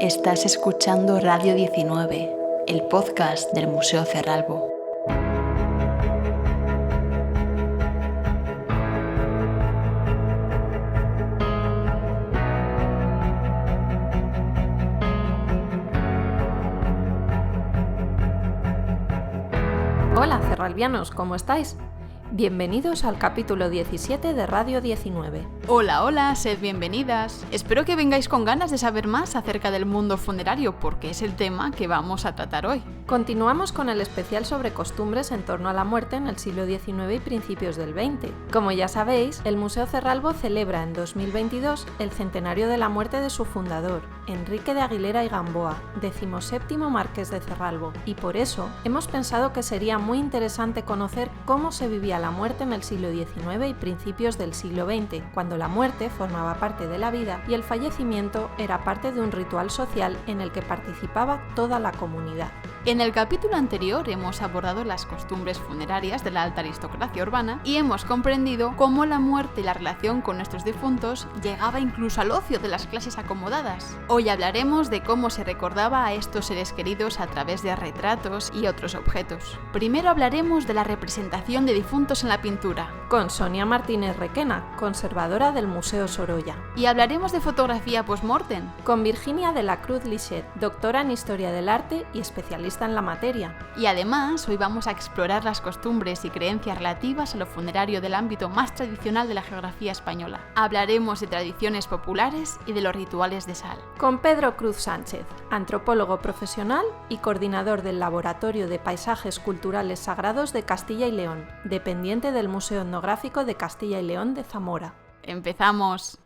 Estás escuchando Radio 19, el podcast del Museo Cerralbo. Hola cerralbianos, ¿cómo estáis? Bienvenidos al capítulo 17 de Radio 19. Hola, sed bienvenidas. Espero que vengáis con ganas de saber más acerca del mundo funerario, porque es el tema que vamos a tratar hoy. Continuamos con el especial sobre costumbres en torno a la muerte en el siglo XIX y principios del XX. Como ya sabéis, el Museo Cerralbo celebra en 2022 el centenario de la muerte de su fundador, Enrique de Aguilera y Gamboa, 17º marqués de Cerralbo, y por eso hemos pensado que sería muy interesante conocer cómo se vivía la muerte en el siglo XIX y principios del siglo XX, cuando la muerte formaba parte de la vida y el fallecimiento era parte de un ritual social en el que participaba toda la comunidad. En el capítulo anterior hemos abordado las costumbres funerarias de la alta aristocracia urbana y hemos comprendido cómo la muerte y la relación con nuestros difuntos llegaba incluso al ocio de las clases acomodadas. Hoy hablaremos de cómo se recordaba a estos seres queridos a través de retratos y otros objetos. Primero hablaremos de la representación de difuntos en la pintura, con Sonia Martínez Requena, conservadora del Museo Sorolla. Y hablaremos de fotografía post-mortem, con Virginia de la Cruz Lichet, doctora en Historia del Arte y especialista en la materia. Y además, hoy vamos a explorar las costumbres y creencias relativas a lo funerario del ámbito más tradicional de la geografía española. Hablaremos de tradiciones populares y de los rituales de sal. Con Pedro Cruz Sánchez, antropólogo profesional y coordinador del Laboratorio de Paisajes Culturales Sagrados de Castilla y León, dependiente del Museo Etnográfico de Castilla y León de Zamora. ¡Empezamos!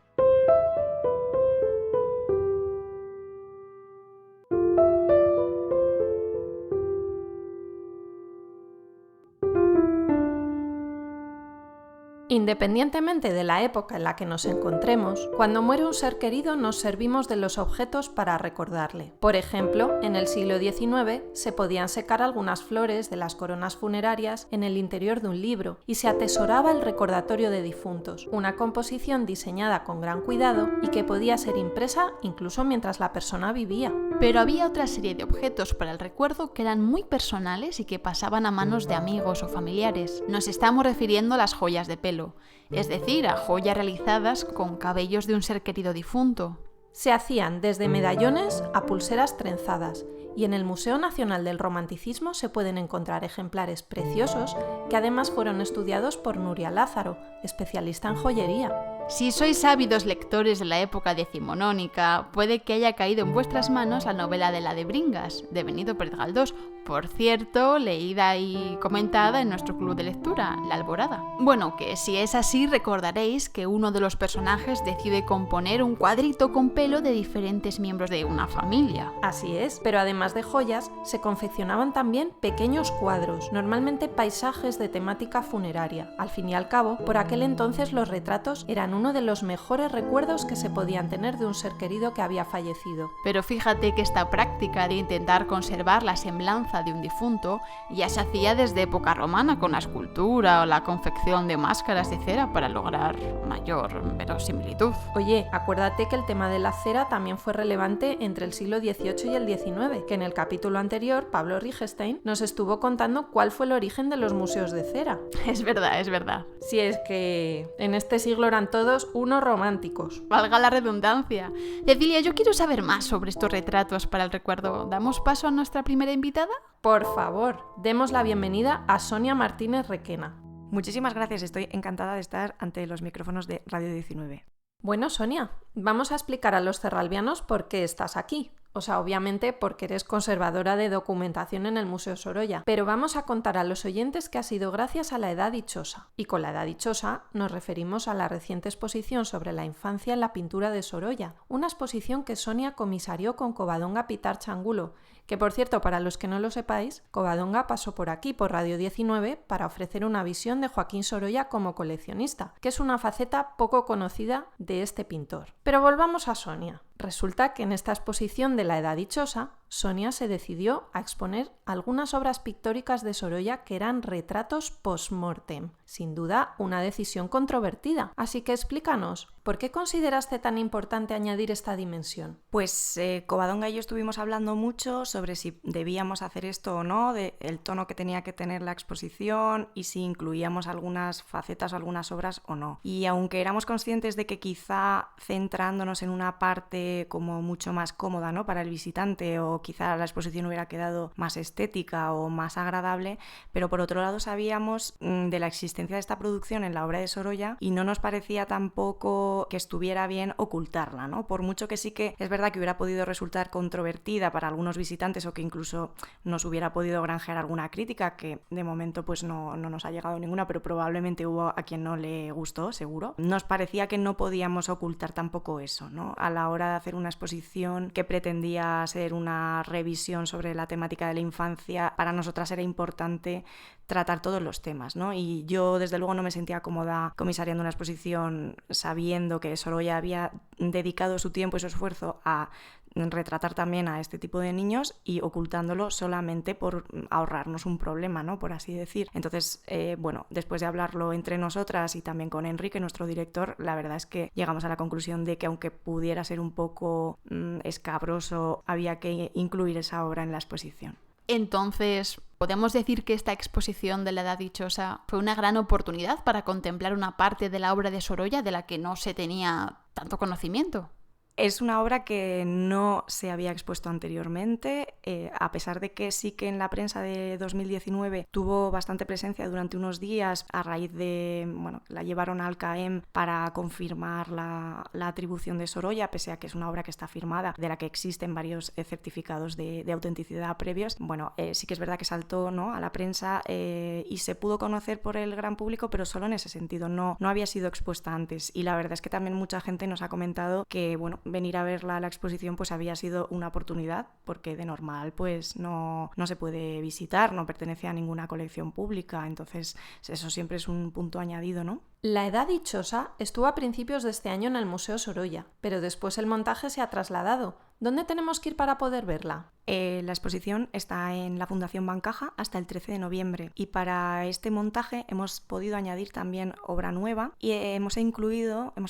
Independientemente de la época en la que nos encontremos, cuando muere un ser querido nos servimos de los objetos para recordarle. Por ejemplo, en el siglo XIX se podían secar algunas flores de las coronas funerarias en el interior de un libro y se atesoraba el recordatorio de difuntos, una composición diseñada con gran cuidado y que podía ser impresa incluso mientras la persona vivía. Pero había otra serie de objetos para el recuerdo que eran muy personales y que pasaban a manos de amigos o familiares. Nos estamos refiriendo a las joyas de pelo, es decir, a joyas realizadas con cabellos de un ser querido difunto. Se hacían desde medallones a pulseras trenzadas, y en el Museo Nacional del Romanticismo se pueden encontrar ejemplares preciosos que además fueron estudiados por Nuria Lázaro, especialista en joyería. Si sois ávidos lectores de la época decimonónica, puede que haya caído en vuestras manos la novela de la de Bringas, de Benito Pérez Galdós, por cierto, leída y comentada en nuestro club de lectura, La Alborada. Bueno, que si es así, recordaréis que uno de los personajes decide componer un cuadrito con pelo de diferentes miembros de una familia. Así es, pero además de joyas, se confeccionaban también pequeños cuadros, normalmente paisajes de temática funeraria. Al fin y al cabo, por aquel entonces los retratos eran uno de los mejores recuerdos que se podían tener de un ser querido que había fallecido. Pero fíjate que esta práctica de intentar conservar la semblanza de un difunto ya se hacía desde época romana con la escultura o la confección de máscaras de cera para lograr mayor verosimilitud. Oye, acuérdate que el tema de la cera también fue relevante entre el siglo XVIII y el XIX, que en el capítulo anterior Pablo Rigestein nos estuvo contando cuál fue el origen de los museos de cera. Es verdad. Si es que en este siglo eran todos unos románticos. Valga la redundancia. Cecilia, yo quiero saber más sobre estos retratos para el recuerdo. ¿Damos paso a nuestra primera invitada? Por favor, demos la bienvenida a Sonia Martínez Requena. Muchísimas gracias, estoy encantada de estar ante los micrófonos de Radio 19. Bueno, Sonia, vamos a explicar a los cerralbianos por qué estás aquí. O sea, obviamente porque eres conservadora de documentación en el Museo Sorolla, pero vamos a contar a los oyentes que ha sido gracias a la Edad Dichosa. Y con la Edad Dichosa nos referimos a la reciente exposición sobre la infancia en la pintura de Sorolla, una exposición que Sonia comisarió con Covadonga Pitarch Angulo, que por cierto, para los que no lo sepáis, Covadonga pasó por aquí, por Radio 19, para ofrecer una visión de Joaquín Sorolla como coleccionista, que es una faceta poco conocida de este pintor. Pero volvamos a Sonia. Resulta que en esta exposición de la Edad Dichosa, Sonia se decidió a exponer algunas obras pictóricas de Sorolla que eran retratos post-mortem. Sin duda, una decisión controvertida. Así que explícanos, ¿por qué consideraste tan importante añadir esta dimensión? Pues Covadonga y yo estuvimos hablando mucho sobre si debíamos hacer esto o no, del tono que tenía que tener la exposición y si incluíamos algunas facetas o algunas obras o no. Y aunque éramos conscientes de que quizá centrándonos en una parte como mucho más cómoda, ¿no?, para el visitante, o quizá la exposición hubiera quedado más estética o más agradable, pero por otro lado sabíamos de la existencia de esta producción en la obra de Sorolla y no nos parecía tampoco que estuviera bien ocultarla, ¿no? Por mucho que sí que es verdad que hubiera podido resultar controvertida para algunos visitantes o que incluso nos hubiera podido granjear alguna crítica, que de momento pues no nos ha llegado ninguna, pero probablemente hubo a quien no le gustó, seguro. Nos parecía que no podíamos ocultar tampoco eso, ¿no? A la hora de hacer una exposición que pretendía ser una revisión sobre la temática de la infancia, para nosotras era importante tratar todos los temas, ¿no? Y yo desde luego no me sentía cómoda comisariando una exposición sabiendo que Sorolla había dedicado su tiempo y su esfuerzo a retratar también a este tipo de niños y ocultándolo solamente por ahorrarnos un problema, ¿no?, por así decir. Entonces, bueno, después de hablarlo entre nosotras y también con Enrique, nuestro director, la verdad es que llegamos a la conclusión de que aunque pudiera ser un poco escabroso, había que incluir esa obra en la exposición. Entonces, ¿podemos decir que esta exposición de la Edad Dichosa fue una gran oportunidad para contemplar una parte de la obra de Sorolla de la que no se tenía tanto conocimiento? Es una obra que no se había expuesto anteriormente, a pesar de que sí que en la prensa de 2019 tuvo bastante presencia durante unos días a raíz de, bueno, la llevaron al CAEM para confirmar la atribución de Sorolla, pese a que es una obra que está firmada, de la que existen varios certificados de autenticidad previos. Bueno, sí que es verdad que saltó, ¿no?, a la prensa y se pudo conocer por el gran público, pero solo en ese sentido, no había sido expuesta antes. Y la verdad es que también mucha gente nos ha comentado que, bueno, venir a verla a la exposición pues había sido una oportunidad, porque de normal pues no se puede visitar, no pertenece a ninguna colección pública, entonces eso siempre es un punto añadido, ¿no? La Edad Dichosa estuvo a principios de este año en el Museo Sorolla, pero después el montaje se ha trasladado. ¿Dónde tenemos que ir para poder verla? La exposición está en la Fundación Bancaja hasta el 13 de noviembre y para este montaje hemos podido añadir también obra nueva y hemos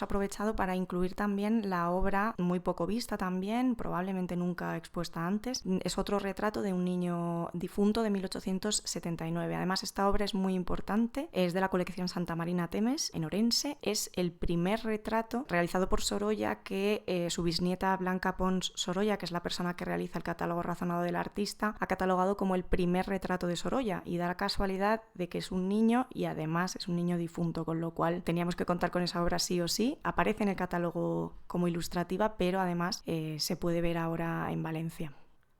aprovechado para incluir también la obra muy poco vista también, probablemente nunca expuesta antes. Es otro retrato de un niño difunto de 1879. Además, esta obra es muy importante, es de la colección Santa Marina Temes en Orense. Es el primer retrato realizado por Sorolla que su bisnieta Blanca Pons Sorolla, que es la persona que realiza el catálogo razonado del artista, ha catalogado como el primer retrato de Sorolla, y da la casualidad de que es un niño y además es un niño difunto, con lo cual teníamos que contar con esa obra sí o sí. Aparece en el catálogo como ilustrativa, pero además se puede ver ahora en Valencia.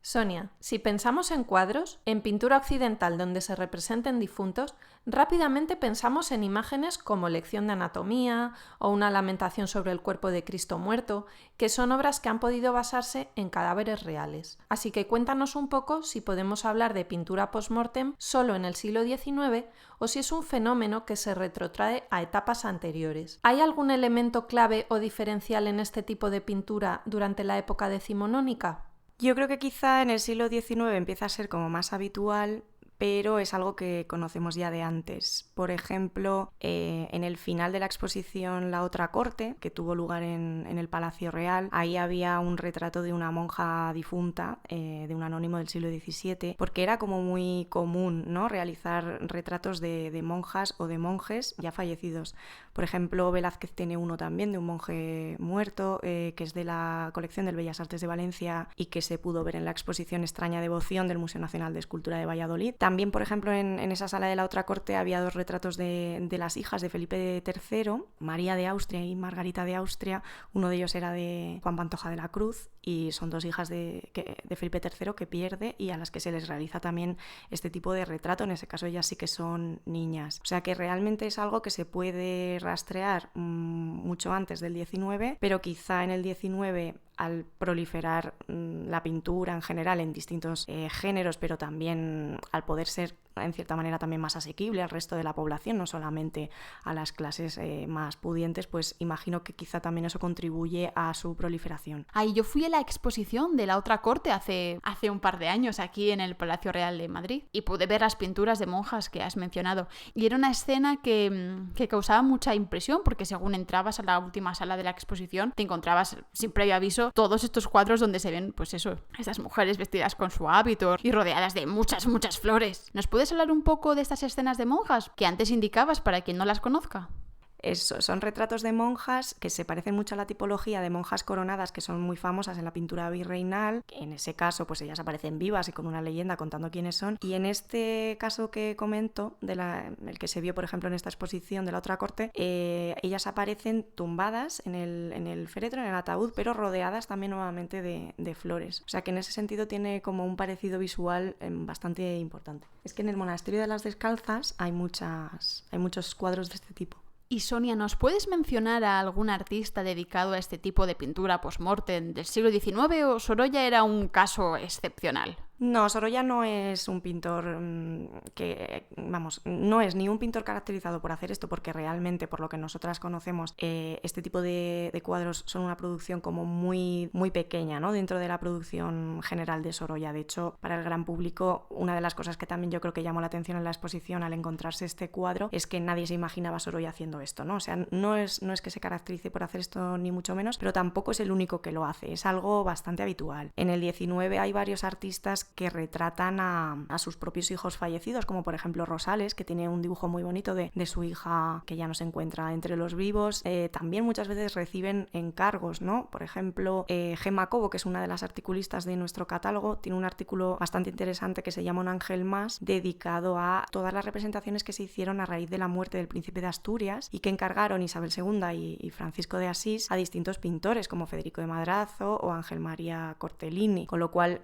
Sonia, si pensamos en cuadros, en pintura occidental donde se representen difuntos, rápidamente pensamos en imágenes como Lección de Anatomía o una Lamentación sobre el cuerpo de Cristo muerto, que son obras que han podido basarse en cadáveres reales. Así que cuéntanos un poco si podemos hablar de pintura post-mortem solo en el siglo XIX o si es un fenómeno que se retrotrae a etapas anteriores. ¿Hay algún elemento clave o diferencial en este tipo de pintura durante la época decimonónica? Yo creo que quizá en el siglo XIX empieza a ser como más habitual, pero es algo que conocemos ya de antes. Por ejemplo, en el final de la exposición La otra corte, que tuvo lugar en el Palacio Real, ahí había un retrato de una monja difunta, de un anónimo del siglo XVII, porque era como muy común, ¿no?, realizar retratos de monjas o de monjes ya fallecidos. Por ejemplo, Velázquez tiene uno también de un monje muerto, que es de la colección del Bellas Artes de Valencia y que se pudo ver en la exposición Extraña Devoción del Museo Nacional de Escultura de Valladolid. También, por ejemplo, en esa sala de La otra corte había dos retratos de las hijas de Felipe III, María de Austria y Margarita de Austria. Uno de ellos era de Juan Pantoja de la Cruz y son dos hijas de Felipe III que pierde y a las que se les realiza también este tipo de retrato. En ese caso ellas sí que son niñas. O sea que realmente es algo que se puede rastrear mucho antes del 19, pero quizá en el 19, al proliferar la pintura en general en distintos géneros, pero también al poder ser en cierta manera también más asequible al resto de la población, no solamente a las clases más pudientes, pues imagino que quizá también eso contribuye a su proliferación. Ahí yo fui a la exposición de la otra corte hace un par de años aquí en el Palacio Real de Madrid y pude ver las pinturas de monjas que has mencionado y era una escena que causaba mucha impresión porque según entrabas a la última sala de la exposición te encontrabas sin previo aviso todos estos cuadros donde se ven pues eso, estas mujeres vestidas con su hábito y rodeadas de muchas flores. ¿Nos puedes hablar un poco de estas escenas de monjas que antes indicabas para quien no las conozca? Son retratos de monjas que se parecen mucho a la tipología de monjas coronadas que son muy famosas en la pintura virreinal. En ese caso, pues ellas aparecen vivas y con una leyenda contando quiénes son. Y en este caso que comento, el que se vio, por ejemplo, en esta exposición de la otra corte, ellas aparecen tumbadas en el féretro, en el ataúd, pero rodeadas también nuevamente de flores. O sea que en ese sentido tiene como un parecido visual bastante importante. Es que en el monasterio de las Descalzas hay muchos cuadros de este tipo. Y Sonia, ¿nos puedes mencionar a algún artista dedicado a este tipo de pintura post-mortem del siglo XIX o Sorolla era un caso excepcional? No, Sorolla no es un pintor no es ni un pintor caracterizado por hacer esto, porque realmente, por lo que nosotras conocemos, este tipo de cuadros son una producción como muy, muy pequeña, ¿no? Dentro de la producción general de Sorolla. De hecho, para el gran público, una de las cosas que también yo creo que llamó la atención en la exposición al encontrarse este cuadro es que nadie se imaginaba a Sorolla haciendo esto, ¿no? O sea, no es que se caracterice por hacer esto ni mucho menos, pero tampoco es el único que lo hace, es algo bastante habitual. En el 19 hay varios artistas que retratan a sus propios hijos fallecidos, como por ejemplo Rosales, que tiene un dibujo muy bonito de su hija que ya no se encuentra entre los vivos. También muchas veces reciben encargos, ¿no? Por ejemplo, Gemma Cobo, que es una de las articulistas de nuestro catálogo, tiene un artículo bastante interesante que se llama Un ángel más, dedicado a todas las representaciones que se hicieron a raíz de la muerte del príncipe de Asturias y que encargaron Isabel II y Francisco de Asís a distintos pintores como Federico de Madrazo o Ángel María Cortellini, con lo cual,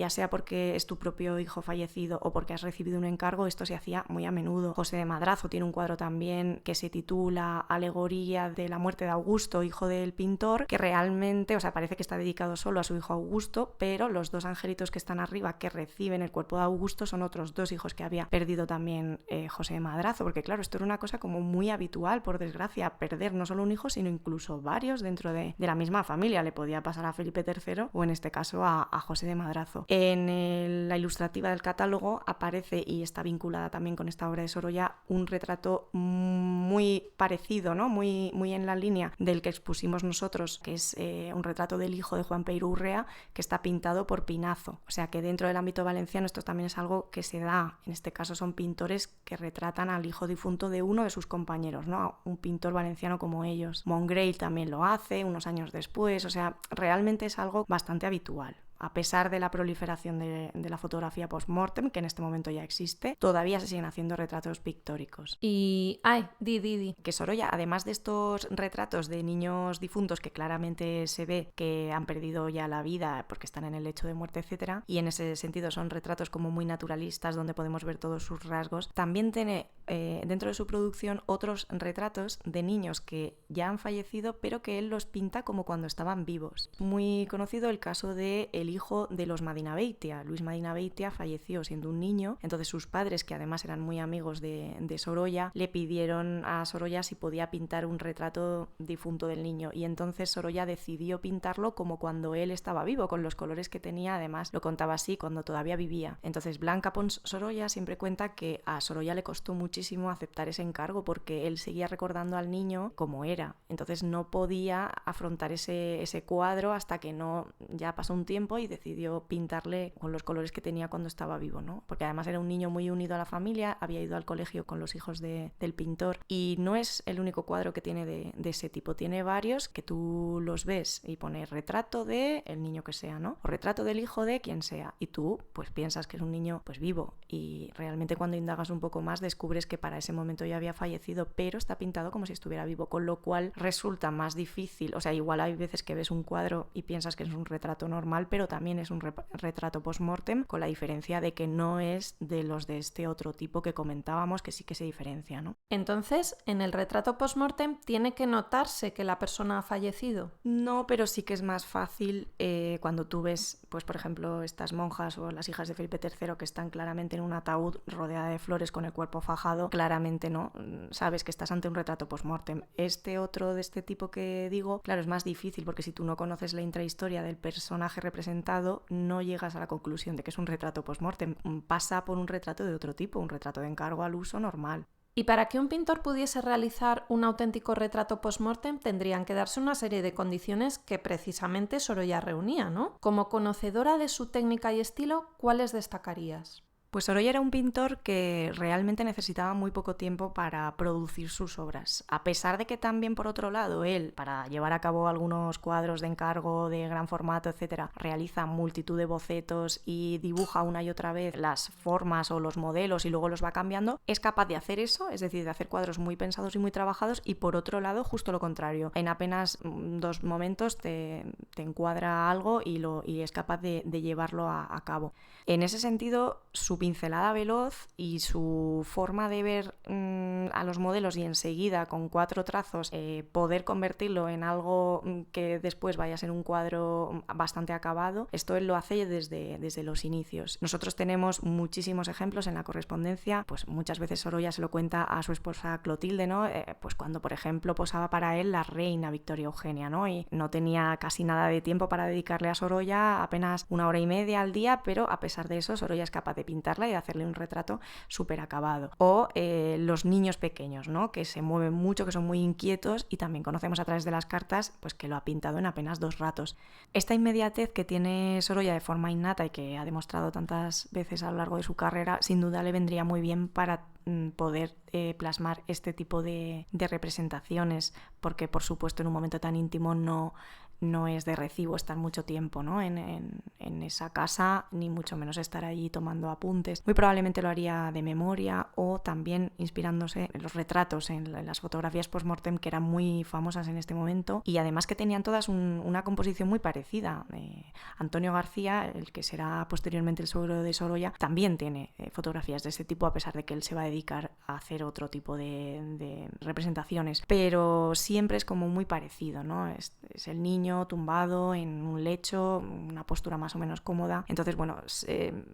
ya sea porque es tu propio hijo fallecido o porque has recibido un encargo, esto se hacía muy a menudo. José de Madrazo tiene un cuadro también que se titula Alegoría de la muerte de Augusto, hijo del pintor, que realmente, parece que está dedicado solo a su hijo Augusto, pero los dos angelitos que están arriba que reciben el cuerpo de Augusto son otros dos hijos que había perdido también José de Madrazo, porque claro, esto era una cosa como muy habitual, por desgracia, perder no solo un hijo, sino incluso varios dentro de la misma familia. Le podía pasar a Felipe III o en este caso a José de Madrazo. En la ilustrativa del catálogo aparece, y está vinculada también con esta obra de Sorolla, un retrato muy parecido, ¿no? Muy en la línea del que expusimos nosotros, que es un retrato del hijo de Juan Peiro Urrea, que está pintado por Pinazo. O sea que dentro del ámbito valenciano esto también es algo que se da. En este caso son pintores que retratan al hijo difunto de uno de sus compañeros, ¿no? Un pintor valenciano como ellos. Mongrail también lo hace unos años después. O sea, realmente es algo bastante habitual. A pesar de la proliferación de la fotografía post-mortem, que en este momento ya existe, todavía se siguen haciendo retratos pictóricos. Y... Di. Que Sorolla, además de estos retratos de niños difuntos que claramente se ve que han perdido ya la vida porque están en el lecho de muerte, etc., y en ese sentido son retratos como muy naturalistas donde podemos ver todos sus rasgos, también tiene dentro de su producción otros retratos de niños que ya han fallecido pero que él los pinta como cuando estaban vivos. Muy conocido el caso de el hijo de los Madinabeitia. Luis Madinabeitia falleció siendo un niño, entonces sus padres, que además eran muy amigos de Sorolla, le pidieron a Sorolla si podía pintar un retrato difunto del niño, y entonces Sorolla decidió pintarlo como cuando él estaba vivo, con los colores que tenía. Además lo contaba así cuando todavía vivía. Entonces Blanca Pons Sorolla siempre cuenta que a Sorolla le costó muchísimo aceptar ese encargo porque él seguía recordando al niño como era, entonces no podía afrontar ese cuadro hasta que no ya pasó un tiempo y decidió pintarle con los colores que tenía cuando estaba vivo, ¿no? Porque además era un niño muy unido a la familia, había ido al colegio con los hijos del pintor, y no es el único cuadro que tiene de ese tipo. Tiene varios que tú los ves y pone retrato de el niño que sea, ¿no? O retrato del hijo de quien sea, y tú pues piensas que es un niño pues vivo, y realmente cuando indagas un poco más descubres que para ese momento ya había fallecido, pero está pintado como si estuviera vivo, con lo cual resulta más difícil. O sea, igual hay veces que ves un cuadro y piensas que es un retrato normal, pero también es un retrato post-mortem, con la diferencia de que no es de los de este otro tipo que comentábamos, que sí que se diferencia, ¿no? Entonces, en el retrato post-mortem tiene que notarse que la persona ha fallecido. No, pero sí que es más fácil cuando tú ves, pues por ejemplo, estas monjas o las hijas de Felipe III que están claramente en un ataúd rodeada de flores con el cuerpo fajado, claramente no, sabes que estás ante un retrato post-mortem. Este otro de este tipo que digo, claro, es más difícil porque si tú no conoces la intrahistoria del personaje representado, no llegas a la conclusión de que es un retrato post-mortem. Pasa por un retrato de otro tipo, un retrato de encargo al uso normal. Y para que un pintor pudiese realizar un auténtico retrato post-mortem tendrían que darse una serie de condiciones que precisamente Sorolla reunía, ¿no? Como conocedora de su técnica y estilo, ¿cuáles destacarías? Pues Sorolla era un pintor que realmente necesitaba muy poco tiempo para producir sus obras, a pesar de que también, por otro lado, él, para llevar a cabo algunos cuadros de encargo de gran formato, etc., realiza multitud de bocetos y dibuja una y otra vez las formas o los modelos y luego los va cambiando, es capaz de hacer eso, es decir, de hacer cuadros muy pensados y muy trabajados, y por otro lado, justo lo contrario. En apenas 2 momentos te encuadra algo y es capaz de llevarlo a cabo. En ese sentido, su pincelada veloz y su forma de ver a los modelos y enseguida con 4 trazos poder convertirlo en algo que después vaya a ser un cuadro bastante acabado, esto él lo hace desde los inicios. Nosotros tenemos muchísimos ejemplos en la correspondencia, pues muchas veces Sorolla se lo cuenta a su esposa Clotilde, ¿no? Pues cuando por ejemplo posaba para él la reina Victoria Eugenia, ¿no? Y no tenía casi nada de tiempo para dedicarle a Sorolla, apenas 1 hora y media al día, pero a pesar de eso Sorolla es capaz de pintarla y de hacerle un retrato súper acabado. O los niños pequeños, ¿no? Que se mueven mucho, que son muy inquietos, y también conocemos a través de las cartas pues que lo ha pintado en apenas 2 ratos. Esta inmediatez que tiene Sorolla de forma innata y que ha demostrado tantas veces a lo largo de su carrera, sin duda le vendría muy bien para poder plasmar este tipo de representaciones, porque por supuesto en un momento tan íntimo no es de recibo estar mucho tiempo, ¿no? en esa casa, ni mucho menos estar allí tomando apuntes. Muy probablemente lo haría de memoria o también inspirándose en los retratos, en las fotografías post-mortem que eran muy famosas en este momento y además que tenían todas una composición muy parecida. Antonio García, el que será posteriormente el suegro de Sorolla, también tiene fotografías de ese tipo, a pesar de que él se va a dedicar a hacer otro tipo de representaciones, pero siempre es como muy parecido, ¿no? Es el niño tumbado en un lecho, una postura más o menos cómoda. Entonces, bueno,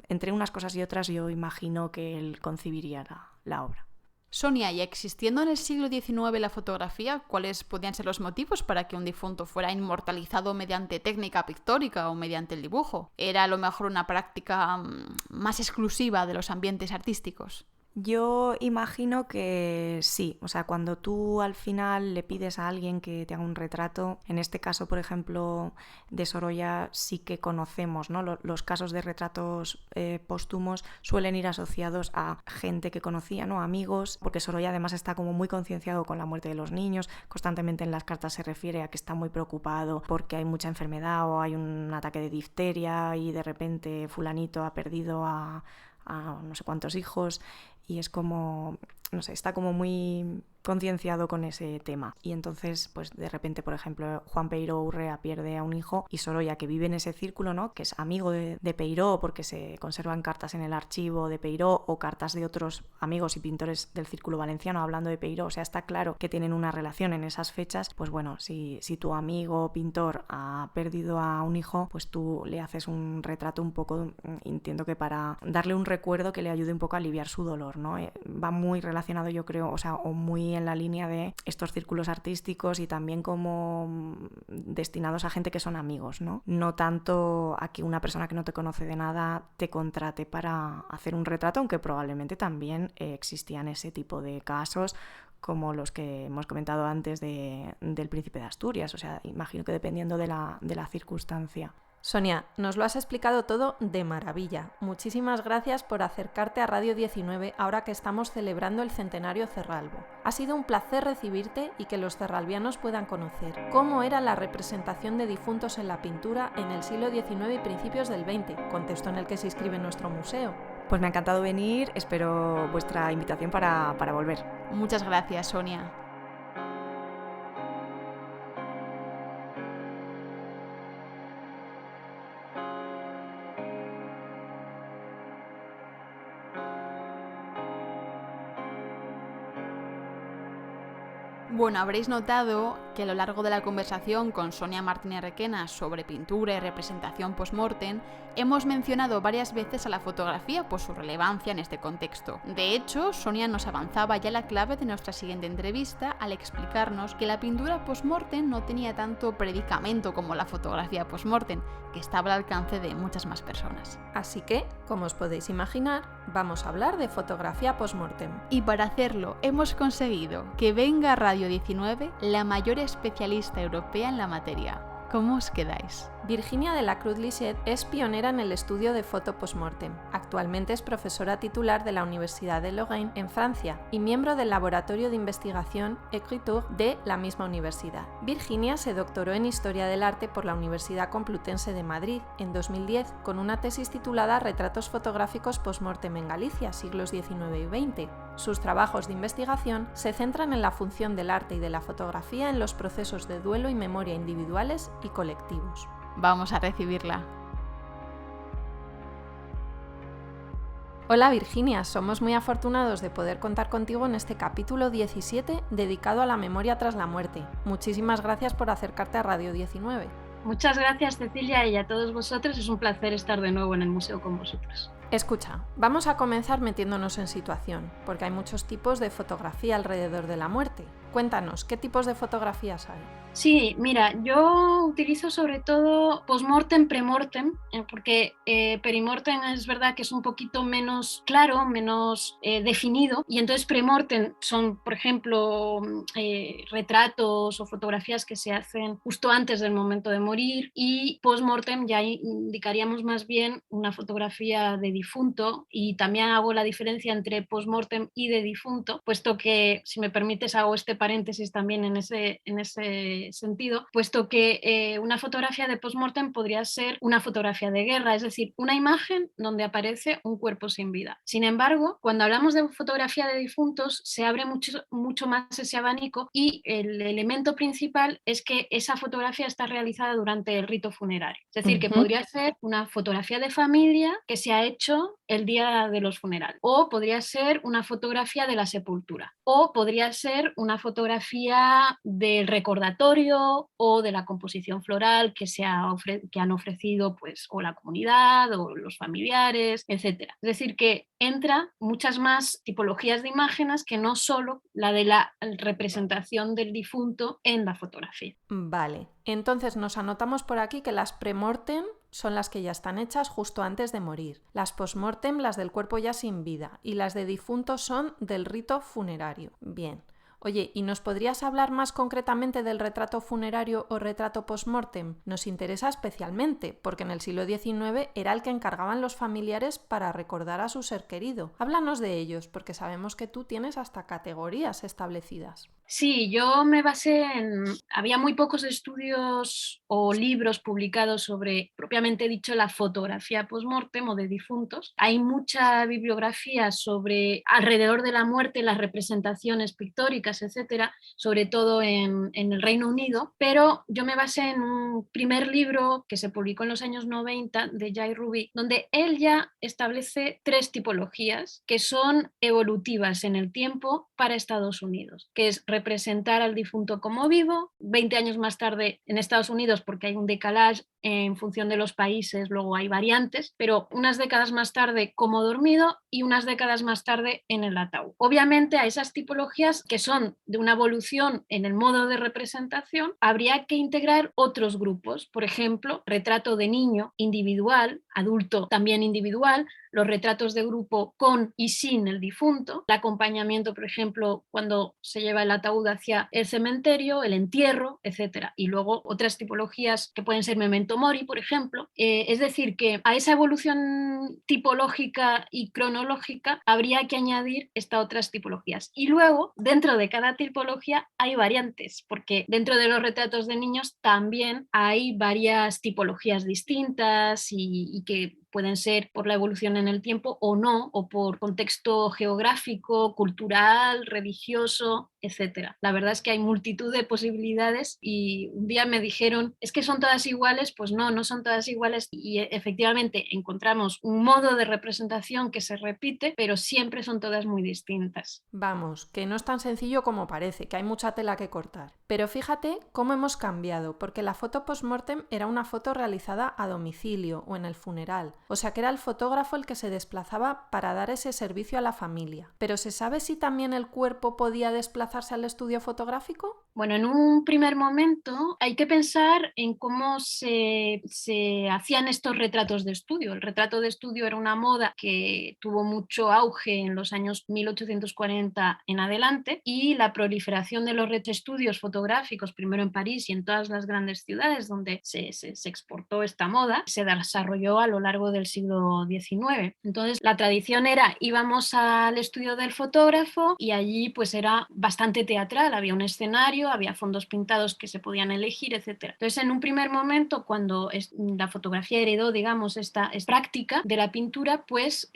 entre unas cosas y otras yo imagino que él concibiría la obra. Sonia, y existiendo en el siglo XIX la fotografía, ¿cuáles podían ser los motivos para que un difunto fuera inmortalizado mediante técnica pictórica o mediante el dibujo? ¿Era a lo mejor una práctica más exclusiva de los ambientes artísticos? Yo imagino que sí, o sea, cuando tú al final le pides a alguien que te haga un retrato, en este caso, por ejemplo, de Sorolla sí que conocemos, ¿no? Los casos de retratos póstumos suelen ir asociados a gente que conocía, ¿no? Amigos, porque Sorolla además está como muy concienciado con la muerte de los niños, constantemente en las cartas se refiere a que está muy preocupado porque hay mucha enfermedad o hay un ataque de difteria y de repente fulanito ha perdido a no sé cuántos hijos, y es como, no sé, está como muy concienciado con ese tema. Y entonces, pues de repente, por ejemplo, Juan Peiró Urrea pierde a un hijo y Sorolla, que vive en ese círculo, ¿no? Que es amigo de Peiró porque se conservan cartas en el archivo de Peiró o cartas de otros amigos y pintores del círculo valenciano hablando de Peiró, o sea, está claro que tienen una relación en esas fechas. Pues bueno, si tu amigo pintor ha perdido a un hijo, pues tú le haces un retrato un poco, entiendo que para darle un recuerdo que le ayude un poco a aliviar su dolor, ¿no? Va muy relacionado, yo creo, o sea, o muy en la línea de estos círculos artísticos y también como destinados a gente que son amigos, ¿no? No tanto a que una persona que no te conoce de nada te contrate para hacer un retrato, aunque probablemente también existían ese tipo de casos como los que hemos comentado antes del Príncipe de Asturias, o sea, imagino que dependiendo de la circunstancia. Sonia, nos lo has explicado todo de maravilla. Muchísimas gracias por acercarte a Radio 19 ahora que estamos celebrando el centenario Cerralbo. Ha sido un placer recibirte y que los cerralbianos puedan conocer cómo era la representación de difuntos en la pintura en el siglo XIX y principios del XX, contexto en el que se inscribe nuestro museo. Pues me ha encantado venir, espero vuestra invitación para volver. Muchas gracias, Sonia. Bueno, habréis notado que a lo largo de la conversación con Sonia Martínez Requena sobre pintura y representación post-mortem, hemos mencionado varias veces a la fotografía por su relevancia en este contexto. De hecho, Sonia nos avanzaba ya la clave de nuestra siguiente entrevista al explicarnos que la pintura post-mortem no tenía tanto predicamento como la fotografía post-mortem, que estaba al alcance de muchas más personas. Así que, como os podéis imaginar, vamos a hablar de fotografía post-mortem. Y para hacerlo, hemos conseguido que venga a Radio 19 la mayor especialista europea en la materia. ¿Cómo os quedáis? Virginia de la Cruz Lisset es pionera en el estudio de foto post-mortem. Actualmente es profesora titular de la Universidad de Lorraine en Francia y miembro del laboratorio de investigación Écriture de la misma universidad. Virginia se doctoró en Historia del Arte por la Universidad Complutense de Madrid en 2010 con una tesis titulada Retratos fotográficos post-mortem en Galicia, siglos XIX y XX. Sus trabajos de investigación se centran en la función del arte y de la fotografía en los procesos de duelo y memoria individuales y colectivos. Vamos a recibirla. Hola Virginia, somos muy afortunados de poder contar contigo en este capítulo 17 dedicado a la memoria tras la muerte. Muchísimas gracias por acercarte a Radio 19. Muchas gracias Cecilia y a todos vosotros, es un placer estar de nuevo en el museo con vosotros. Escucha, vamos a comenzar metiéndonos en situación, porque hay muchos tipos de fotografía alrededor de la muerte. Cuéntanos, ¿qué tipos de fotografías hay? Sí, mira, yo utilizo sobre todo postmortem, premortem, porque perimortem es verdad que es un poquito menos claro, menos definido, y entonces premortem son, por ejemplo, retratos o fotografías que se hacen justo antes del momento de morir, y postmortem ya indicaríamos más bien una fotografía de difunto, y también hago la diferencia entre postmortem y de difunto, puesto que, si me permites, hago este paréntesis también en ese sentido, puesto que una fotografía de postmortem podría ser una fotografía de guerra, es decir, una imagen donde aparece un cuerpo sin vida. Sin embargo, cuando hablamos de fotografía de difuntos, se abre mucho más ese abanico, y el elemento principal es que esa fotografía está realizada durante el rito funerario. Es decir, que podría ser una fotografía de familia que se ha hecho el día de los funerales, o podría ser una fotografía de la sepultura, o podría ser una fotografía del recordatorio o de la composición floral que han ofrecido pues, o la comunidad o los familiares, etc. Es decir, que entra muchas más tipologías de imágenes que no solo la de la representación del difunto en la fotografía. Vale, entonces nos anotamos por aquí que las premortem son las que ya están hechas justo antes de morir, las postmortem las del cuerpo ya sin vida, y las de difuntos son del rito funerario. Bien. Oye, ¿y nos podrías hablar más concretamente del retrato funerario o retrato post-mortem? Nos interesa especialmente, porque en el siglo XIX era el que encargaban los familiares para recordar a su ser querido. Háblanos de ellos, porque sabemos que tú tienes hasta categorías establecidas. Sí, yo me basé en... Había muy pocos estudios o libros publicados sobre, propiamente dicho, la fotografía post-mortem o de difuntos. Hay mucha bibliografía sobre alrededor de la muerte, las representaciones pictóricas, etcétera, sobre todo en el Reino Unido, pero yo me basé en un primer libro que se publicó en los años 90 de Jay Ruby, donde él ya establece 3 tipologías que son evolutivas en el tiempo para Estados Unidos, que es representar al difunto como vivo, 20 años más tarde en Estados Unidos, porque hay un decalage en función de los países, luego hay variantes, pero unas décadas más tarde como dormido y unas décadas más tarde en el ataúd. Obviamente a esas tipologías, que son de una evolución en el modo de representación, habría que integrar otros grupos, por ejemplo, retrato de niño individual, adulto también individual, los retratos de grupo con y sin el difunto, el acompañamiento, por ejemplo, cuando se lleva el ataúd hacia el cementerio, el entierro, etc. Y luego otras tipologías que pueden ser memento mori, por ejemplo. Es decir, que a esa evolución tipológica y cronológica habría que añadir estas otras tipologías. Y luego, dentro de cada tipología hay variantes, porque dentro de los retratos de niños también hay varias tipologías distintas y que pueden ser por la evolución en el tiempo o no, o por contexto geográfico, cultural, religioso, etc. La verdad es que hay multitud de posibilidades y un día me dijeron, es que son todas iguales, pues no, no son todas iguales y efectivamente encontramos un modo de representación que se repite, pero siempre son todas muy distintas. Vamos, que no es tan sencillo como parece, que hay mucha tela que cortar. Pero fíjate cómo hemos cambiado, porque la foto post-mortem era una foto realizada a domicilio o en el funeral, o sea que era el fotógrafo el que se desplazaba para dar ese servicio a la familia. ¿Pero se sabe si también el cuerpo podía desplazarse al estudio fotográfico? Bueno, en un primer momento hay que pensar en cómo se hacían estos retratos de estudio. El retrato de estudio era una moda que tuvo mucho auge en los años 1840 en adelante y la proliferación de los estudios fotográficos, primero en París y en todas las grandes ciudades donde se exportó esta moda, se desarrolló a lo largo del siglo XIX. Entonces, la tradición era, íbamos al estudio del fotógrafo y allí pues era bastante teatral, había un escenario, había fondos pintados que se podían elegir, etc. Entonces, en un primer momento, cuando la fotografía heredó, digamos, esta práctica de la pintura, pues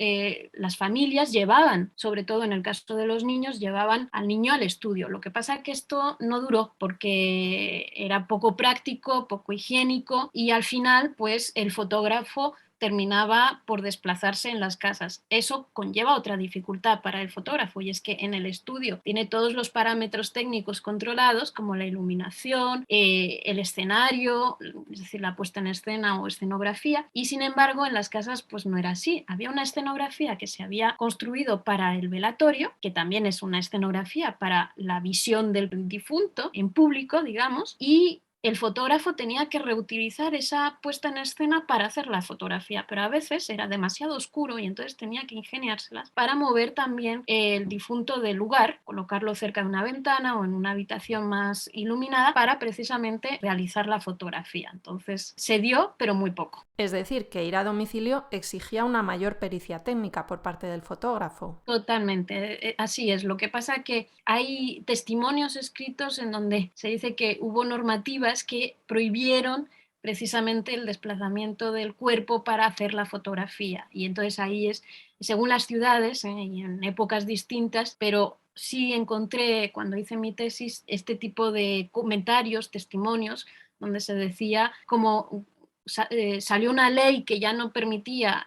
las familias llevaban, sobre todo en el caso de los niños, llevaban al niño al estudio. Lo que pasa es que esto no duró porque era poco práctico, poco higiénico y al final, pues el fotógrafo terminaba por desplazarse en las casas. Eso conlleva otra dificultad para el fotógrafo y es que en el estudio tiene todos los parámetros técnicos controlados como la iluminación, el escenario, es decir, la puesta en escena o escenografía y sin embargo en las casas pues no era así. Había una escenografía que se había construido para el velatorio, que también es una escenografía para la visión del difunto en público, digamos, y el fotógrafo tenía que reutilizar esa puesta en escena para hacer la fotografía, pero a veces era demasiado oscuro y entonces tenía que ingeniárselas para mover también el difunto del lugar, colocarlo cerca de una ventana o en una habitación más iluminada para precisamente realizar la fotografía. Entonces se dio, pero muy poco. Es decir, que ir a domicilio exigía una mayor pericia técnica por parte del fotógrafo. Totalmente, así es. Lo que pasa es que hay testimonios escritos en donde se dice que hubo normativas que prohibieron precisamente el desplazamiento del cuerpo para hacer la fotografía. Y entonces ahí es, según las ciudades y en épocas distintas, pero sí encontré cuando hice mi tesis este tipo de comentarios, testimonios, donde se decía como salió una ley que ya no permitía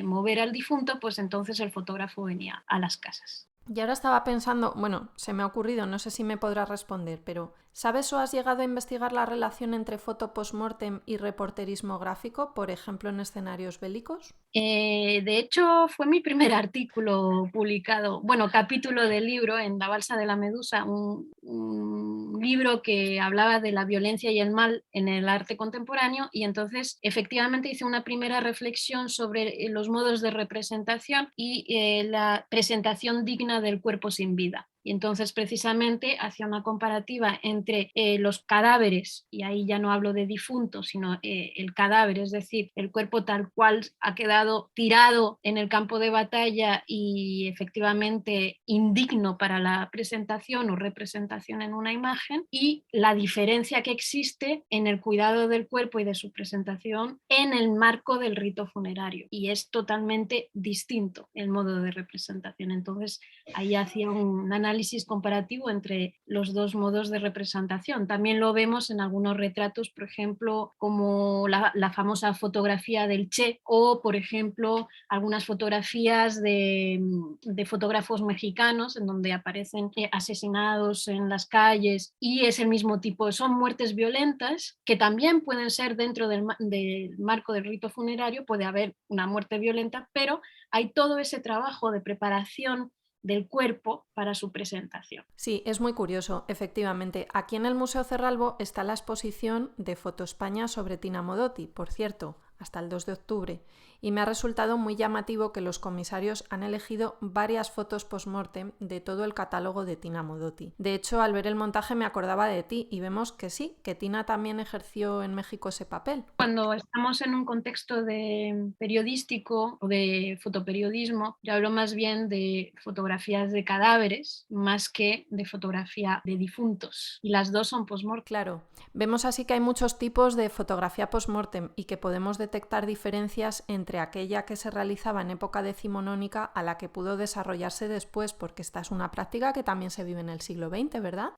mover al difunto, pues entonces el fotógrafo venía a las casas. Y ahora estaba pensando, bueno, se me ha ocurrido, no sé si me podrás responder, pero ¿sabes o has llegado a investigar la relación entre foto post-mortem y reporterismo gráfico, por ejemplo, en escenarios bélicos? De hecho, fue mi primer artículo publicado, bueno, capítulo del libro en La Balsa de la Medusa, un libro que hablaba de la violencia y el mal en el arte contemporáneo y entonces efectivamente hice una primera reflexión sobre los modos de representación y la presentación digna del cuerpo sin vida. Y entonces precisamente hacía una comparativa entre los cadáveres, y ahí ya no hablo de difuntos, sino el cadáver, es decir, el cuerpo tal cual ha quedado tirado en el campo de batalla y efectivamente indigno para la presentación o representación en una imagen, y la diferencia que existe en el cuidado del cuerpo y de su presentación en el marco del rito funerario. Y es totalmente distinto el modo de representación. Entonces ahí hacía un análisis comparativo entre los dos modos de representación. También lo vemos en algunos retratos, por ejemplo, como la famosa fotografía del Che o, por ejemplo, algunas fotografías de fotógrafos mexicanos en donde aparecen asesinados en las calles y es el mismo tipo, son muertes violentas que también pueden ser dentro del marco del rito funerario, puede haber una muerte violenta, pero hay todo ese trabajo de preparación del cuerpo para su presentación. Sí, es muy curioso, efectivamente. Aquí en el Museo Cerralbo está la exposición de Foto España sobre Tina Modotti, por cierto, hasta el 2 de octubre, y me ha resultado muy llamativo que los comisarios han elegido varias fotos post-mortem de todo el catálogo de Tina Modotti. De hecho, al ver el montaje me acordaba de ti y vemos que sí, que Tina también ejerció en México ese papel. Cuando estamos en un contexto de periodístico o de fotoperiodismo, yo hablo más bien de fotografías de cadáveres más que de fotografía de difuntos. Y las dos son post-mortem. Claro, vemos así que hay muchos tipos de fotografía post-mortem y que podemos detectar diferencias entre aquella que se realizaba en época decimonónica a la que pudo desarrollarse después, porque esta es una práctica que también se vive en el siglo XX, ¿verdad?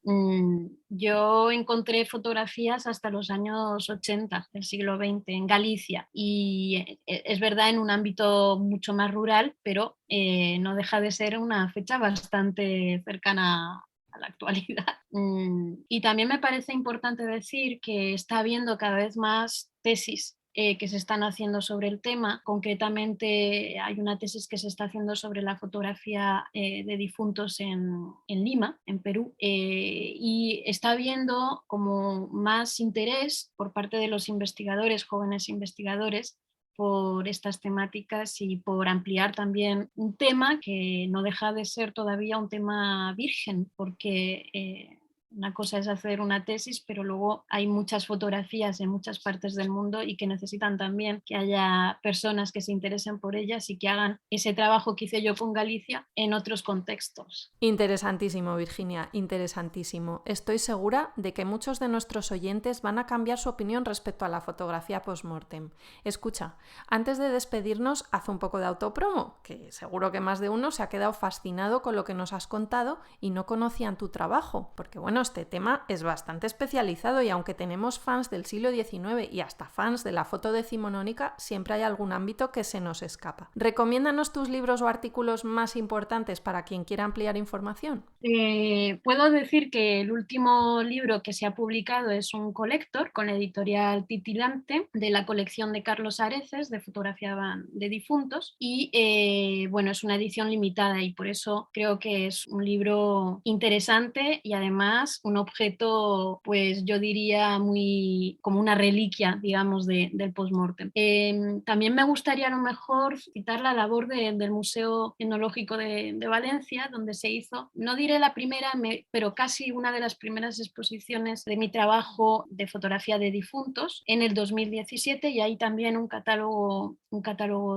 Yo encontré fotografías hasta los años 80 del siglo XX en Galicia y es verdad en un ámbito mucho más rural, pero no deja de ser una fecha bastante cercana a la actualidad. Y también me parece importante decir que está habiendo cada vez más tesis que se están haciendo sobre el tema. Concretamente hay una tesis que se está haciendo sobre la fotografía de difuntos en Lima, en Perú, y está habiendo como más interés por parte de los investigadores, jóvenes investigadores, por estas temáticas y por ampliar también un tema que no deja de ser todavía un tema virgen, porque una cosa es hacer una tesis, pero luego hay muchas fotografías en muchas partes del mundo y que necesitan también que haya personas que se interesen por ellas y que hagan ese trabajo que hice yo con Galicia en otros contextos. Interesantísimo, Virginia, interesantísimo. Estoy segura de que muchos de nuestros oyentes van a cambiar su opinión respecto a la fotografía post-mortem. Escucha, antes de despedirnos, haz un poco de autopromo, que seguro que más de uno se ha quedado fascinado con lo que nos has contado y no conocían tu trabajo, porque bueno, este tema es bastante especializado y aunque tenemos fans del siglo XIX y hasta fans de la foto decimonónica, siempre hay algún ámbito que se nos escapa. Recomiéndanos tus libros o artículos más importantes para quien quiera ampliar información. Puedo decir que el último libro que se ha publicado es un collector con la editorial Titilante de la colección de Carlos Areces de fotografía de difuntos y bueno, es una edición limitada y por eso creo que es un libro interesante y además un objeto, pues yo diría muy como una reliquia, digamos, del postmortem. También me gustaría a lo mejor citar la labor del Museo Etnológico de Valencia, donde se hizo, no diré la primera, pero casi una de las primeras exposiciones de mi trabajo de fotografía de difuntos en el 2017 y hay también un catálogo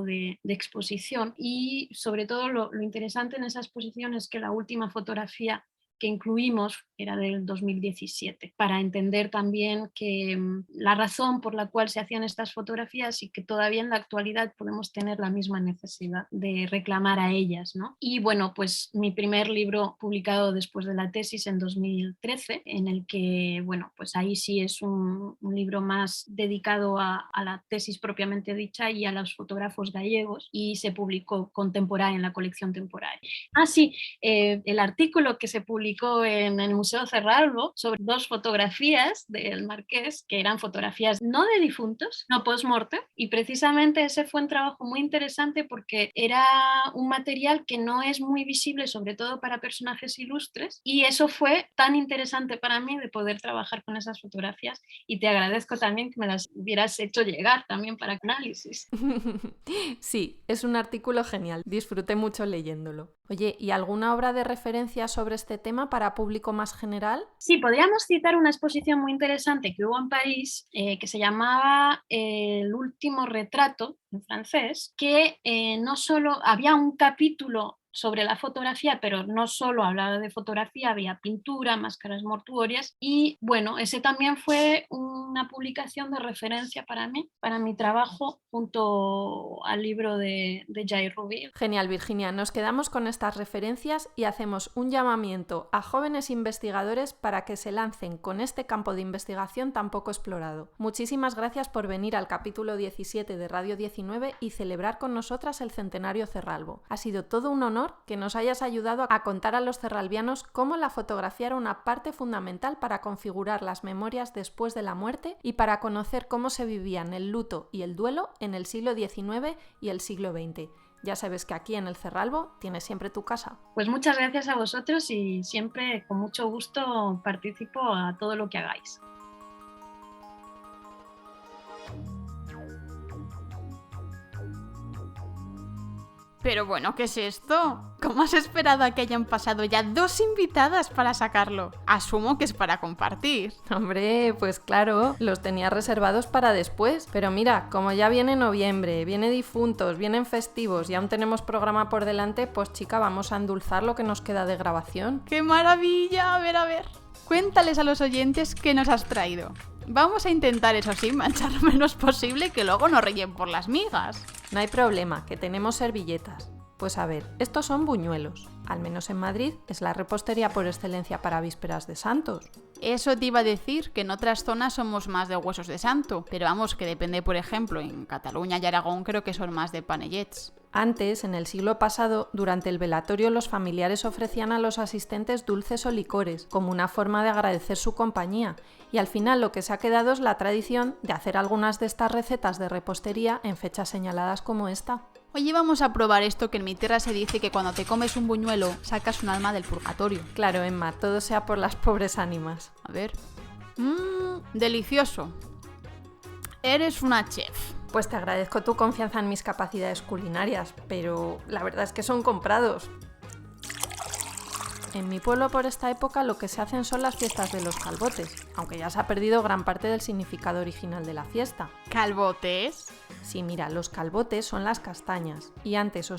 de exposición y sobre todo lo interesante en esa exposición es que la última fotografía que incluimos era del 2017, para entender también que la razón por la cual se hacían estas fotografías y que todavía en la actualidad podemos tener la misma necesidad de reclamar a ellas, ¿no? Y bueno, pues mi primer libro publicado después de la tesis en 2013, en el que, bueno, pues ahí sí es un libro más dedicado a la tesis propiamente dicha y a los fotógrafos gallegos y se publicó contemporáneo en la colección Temporae. Sí, el artículo que se publicó en el Museo Cerralbo sobre 2 fotografías del Marqués, que eran fotografías no de difuntos, no post-mortem, y precisamente ese fue un trabajo muy interesante porque era un material que no es muy visible, sobre todo para personajes ilustres, y eso fue tan interesante para mí de poder trabajar con esas fotografías y te agradezco también que me las hubieras hecho llegar también para análisis. Sí, es un artículo genial, disfruté mucho leyéndolo. Oye, ¿y alguna obra de referencia sobre este tema para público más general? Sí, podríamos citar una exposición muy interesante que hubo en París que se llamaba El último retrato, en francés, que no solo había un capítulo sobre la fotografía, pero no solo hablaba de fotografía, había pintura, máscaras mortuorias y bueno, ese también fue una publicación de referencia para mí, para mi trabajo junto al libro de Jair Rubí. Genial, Virginia, nos quedamos con estas referencias y hacemos un llamamiento a jóvenes investigadores para que se lancen con este campo de investigación tan poco explorado. Muchísimas gracias por venir al capítulo 17 de Radio 19 y celebrar con nosotras el centenario Cerralbo. Ha sido todo un honor que nos hayas ayudado a contar a los cerralbianos cómo la fotografía era una parte fundamental para configurar las memorias después de la muerte y para conocer cómo se vivían el luto y el duelo en el siglo XIX y el siglo XX. Ya sabes que aquí en el Cerralbo tienes siempre tu casa. Pues muchas gracias a vosotros y siempre con mucho gusto participo a todo lo que hagáis. Pero bueno, ¿qué es esto? ¿Cómo has esperado a que hayan pasado ya 2 invitadas para sacarlo? Asumo que es para compartir. Hombre, pues claro, los tenía reservados para después. Pero mira, como ya viene noviembre, viene difuntos, vienen festivos y aún tenemos programa por delante, pues chica, vamos a endulzar lo que nos queda de grabación. ¡Qué maravilla! A ver. Cuéntales a los oyentes qué nos has traído. Vamos a intentar, eso sí, manchar lo menos posible, que luego nos ríen por las migas. No hay problema, que tenemos servilletas. Pues a ver, estos son buñuelos. Al menos en Madrid es la repostería por excelencia para vísperas de santos. Eso te iba a decir, que en otras zonas somos más de huesos de santo, pero vamos, que depende, por ejemplo, en Cataluña y Aragón creo que son más de panellets. Antes, en el siglo pasado, durante el velatorio los familiares ofrecían a los asistentes dulces o licores, como una forma de agradecer su compañía, y al final lo que se ha quedado es la tradición de hacer algunas de estas recetas de repostería en fechas señaladas como esta. Oye, vamos a probar esto, que en mi tierra se dice que cuando te comes un buñuelo sacas un alma del purgatorio. Claro, Emma, todo sea por las pobres ánimas. A ver. Delicioso. Eres una chef. Pues te agradezco tu confianza en mis capacidades culinarias, pero la verdad es que son comprados. En mi pueblo por esta época lo que se hacen son las fiestas de los calbotes, aunque ya se ha perdido gran parte del significado original de la fiesta. ¿Calbotes? Sí, mira, los calbotes son las castañas. Y antes,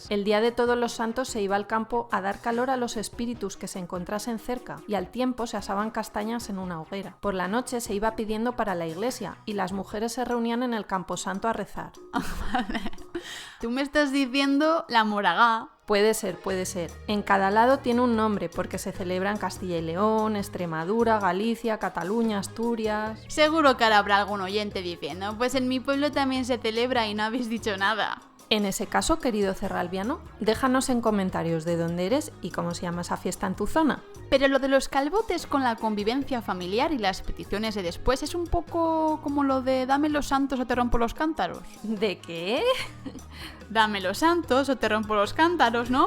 el día de Todos los Santos se iba al campo a dar calor a los espíritus que se encontrasen cerca, y al tiempo se asaban castañas en una hoguera. Por la noche se iba pidiendo para la iglesia, y las mujeres se reunían en el camposanto a rezar. Tú me estás diciendo la moragá. Puede ser. En cada lado tiene un nombre, porque se celebra en Castilla y León, Extremadura, Galicia, Cataluña, Asturias... Seguro que ahora habrá algún oyente diciendo, pues en mi pueblo también se celebra y no habéis dicho nada. En ese caso, querido cerralbiano, déjanos en comentarios de dónde eres y cómo se llama esa fiesta en tu zona. Pero lo de los calbotes con la convivencia familiar y las peticiones de después es un poco como lo de dame los santos o te rompo los cántaros. ¿De qué? Dame los santos o te rompo los cántaros, ¿no?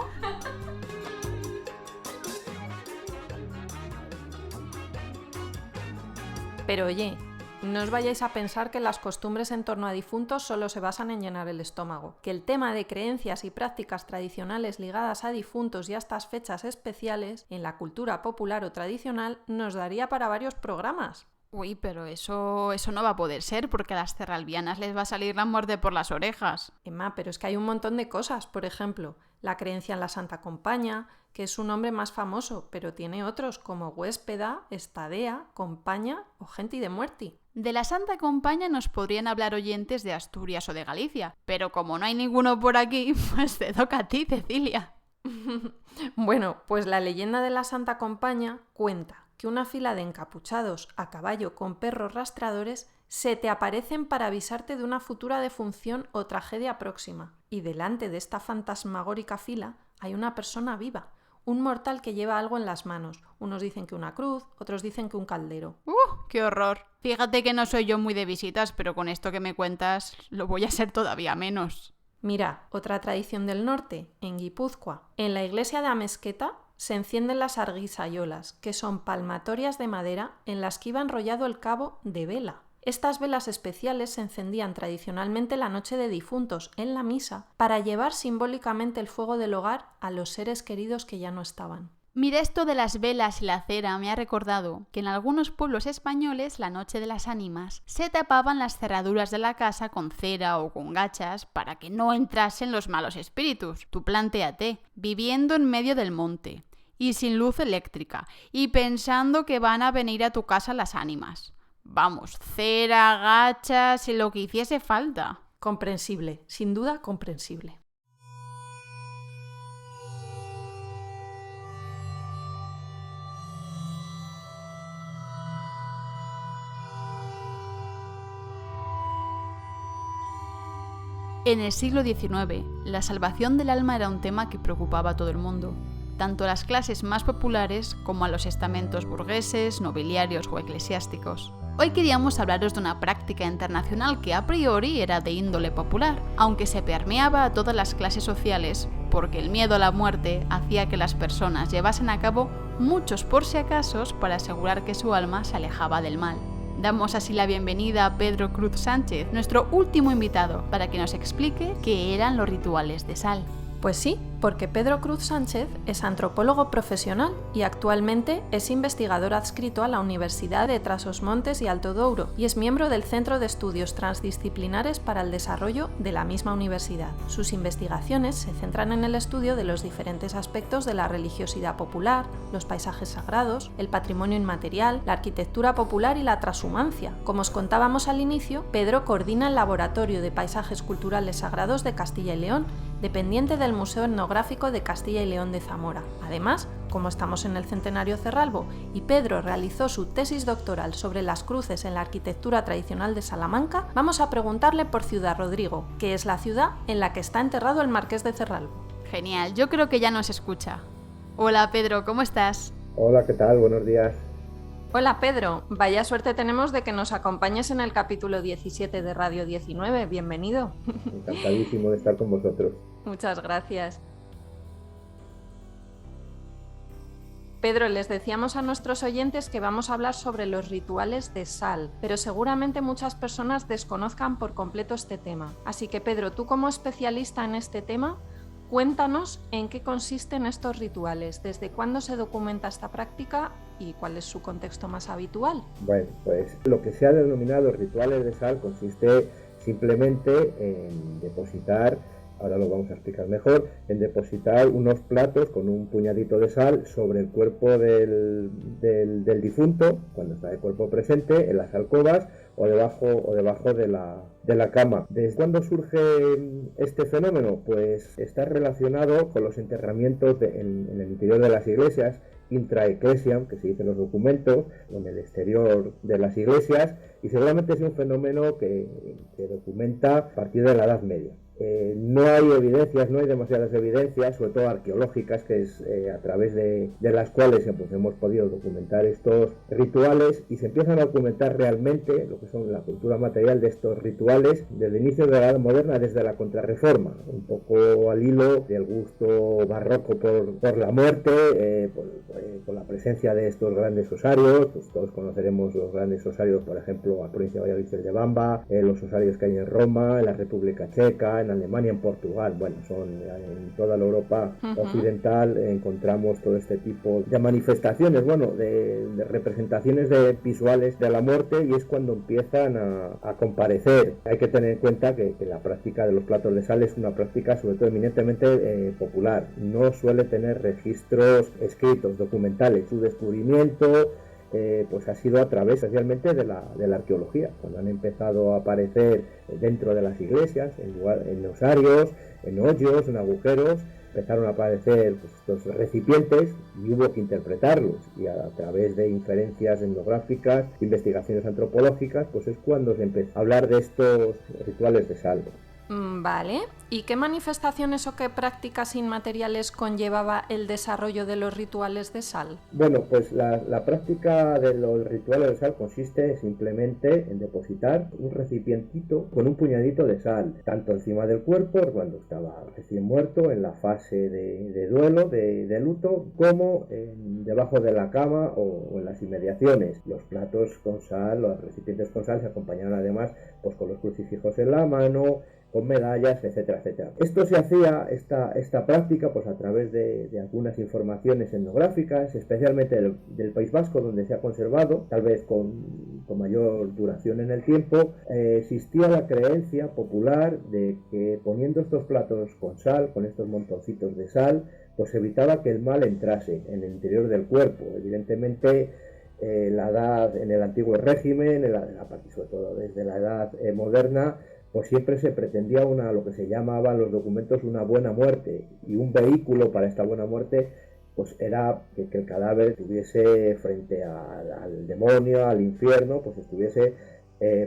Pero oye, no os vayáis a pensar que las costumbres en torno a difuntos solo se basan en llenar el estómago, que el tema de creencias y prácticas tradicionales ligadas a difuntos y a estas fechas especiales en la cultura popular o tradicional nos daría para varios programas. Uy, pero eso no va a poder ser, porque a las cerralbianas les va a salir la muerte por las orejas. Emma, pero es que hay un montón de cosas, por ejemplo, la creencia en la Santa Compaña, que es su nombre más famoso, pero tiene otros como Huéspeda, Estadea, Compaña o Genti de Muerti. De la Santa Compaña nos podrían hablar oyentes de Asturias o de Galicia, pero como no hay ninguno por aquí, pues te toca a ti, Cecilia. Bueno, pues la leyenda de la Santa Compaña cuenta que una fila de encapuchados a caballo con perros rastreadores se te aparecen para avisarte de una futura defunción o tragedia próxima. Y delante de esta fantasmagórica fila hay una persona viva, un mortal que lleva algo en las manos. Unos dicen que una cruz, otros dicen que un caldero. ¡Qué horror! Fíjate que no soy yo muy de visitas, pero con esto que me cuentas lo voy a ser todavía menos. Mira, otra tradición del norte, en Guipúzcoa. En la iglesia de Amezqueta se encienden las arguisayolas, que son palmatorias de madera en las que iba enrollado el cabo de vela. Estas velas especiales se encendían tradicionalmente la noche de difuntos en la misa para llevar simbólicamente el fuego del hogar a los seres queridos que ya no estaban. Mira, esto de las velas y la cera me ha recordado que en algunos pueblos españoles la noche de las ánimas se tapaban las cerraduras de la casa con cera o con gachas para que no entrasen los malos espíritus. Tú plantéate, viviendo en medio del monte y sin luz eléctrica y pensando que van a venir a tu casa las ánimas. Vamos, cera, gachas y lo que hiciese falta. Comprensible, sin duda comprensible. En el siglo XIX, la salvación del alma era un tema que preocupaba a todo el mundo, tanto a las clases más populares como a los estamentos burgueses, nobiliarios o eclesiásticos. Hoy queríamos hablaros de una práctica internacional que a priori era de índole popular, aunque se permeaba a todas las clases sociales, porque el miedo a la muerte hacía que las personas llevasen a cabo muchos por si acasos para asegurar que su alma se alejaba del mal. Damos así la bienvenida a Pedro Cruz Sánchez, nuestro último invitado, para que nos explique qué eran los rituales de sal. Pues sí, porque Pedro Cruz Sánchez es antropólogo profesional y actualmente es investigador adscrito a la Universidad de Trás-os-Montes y Alto Douro y es miembro del Centro de Estudios Transdisciplinares para el Desarrollo de la misma universidad. Sus investigaciones se centran en el estudio de los diferentes aspectos de la religiosidad popular, los paisajes sagrados, el patrimonio inmaterial, la arquitectura popular y la transhumancia. Como os contábamos al inicio, Pedro coordina el Laboratorio de Paisajes Culturales Sagrados de Castilla y León, dependiente del Museo Etnográfico de Castilla y León de Zamora. Además, como estamos en el Centenario Cerralbo y Pedro realizó su tesis doctoral sobre las cruces en la arquitectura tradicional de Salamanca, vamos a preguntarle por Ciudad Rodrigo, que es la ciudad en la que está enterrado el Marqués de Cerralbo. Genial, yo creo que ya nos escucha. Hola Pedro, ¿cómo estás? Hola, ¿qué tal? Buenos días. Hola Pedro, vaya suerte tenemos de que nos acompañes en el capítulo 17 de Radio 19, bienvenido. Encantadísimo de estar con vosotros. Muchas gracias. Pedro, les decíamos a nuestros oyentes que vamos a hablar sobre los rituales de sal, pero seguramente muchas personas desconozcan por completo este tema. Así que Pedro, tú como especialista en este tema, cuéntanos en qué consisten estos rituales, desde cuándo se documenta esta práctica y cuál es su contexto más habitual. Bueno, pues lo que se ha denominado rituales de sal consiste simplemente en depositar, ahora lo vamos a explicar mejor, en depositar unos platos con un puñadito de sal sobre el cuerpo del difunto, cuando está el cuerpo presente, en las alcobas o debajo de la cama. ¿Desde cuándo surge este fenómeno? Pues está relacionado con los enterramientos en el interior de las iglesias, intraecclesiam, que se dice en los documentos, o en el exterior de las iglesias, y seguramente es un fenómeno que documenta a partir de la Edad Media. No hay evidencias, no hay demasiadas evidencias, sobre todo arqueológicas, que es a través de las cuales pues, hemos podido documentar estos rituales, y se empiezan a documentar realmente lo que son la cultura material de estos rituales desde el inicio de la Edad Moderna, desde la Contrarreforma, un poco al hilo del gusto barroco por la muerte, con la presencia de estos grandes osarios. Pues todos conoceremos los grandes osarios, por ejemplo, a provincia de Valladolid de Bamba, los osarios que hay en Roma, en la República Checa, en Alemania, en Portugal. Bueno, en toda la Europa occidental encontramos todo este tipo de manifestaciones, de representaciones visuales de la muerte, y es cuando empiezan a comparecer. Hay que tener en cuenta que la práctica de los platos de sal es una práctica sobre todo eminentemente popular, no suele tener registros escritos, documentales. Su descubrimiento pues ha sido a través especialmente de la arqueología, cuando han empezado a aparecer dentro de las iglesias, en osarios, en hoyos, en agujeros, empezaron a aparecer pues, estos recipientes, y hubo que interpretarlos, y a través de inferencias etnográficas, investigaciones antropológicas, pues es cuando se empezó a hablar de estos rituales de sal. Vale, ¿y qué manifestaciones o qué prácticas inmateriales conllevaba el desarrollo de los rituales de sal? Bueno, pues la práctica de los rituales de sal consiste simplemente en depositar un recipientito con un puñadito de sal, tanto encima del cuerpo, cuando estaba recién muerto, en la fase de duelo, de luto, como debajo de la cama o en las inmediaciones. Los platos con sal, los recipientes con sal se acompañaban además pues, con los crucifijos en la mano, con medallas, etcétera, etcétera. Esto se hacía, esta práctica, pues a través de algunas informaciones etnográficas, especialmente del País Vasco, donde se ha conservado, tal vez con mayor duración en el tiempo. Existía la creencia popular de que poniendo estos platos con sal, con estos montoncitos de sal, pues evitaba que el mal entrase en el interior del cuerpo. Evidentemente, la edad en el antiguo régimen, sobre todo desde la edad moderna, pues siempre se pretendía lo que se llamaba en los documentos una buena muerte, y un vehículo para esta buena muerte pues era que el cadáver estuviese frente al demonio, al infierno, pues estuviese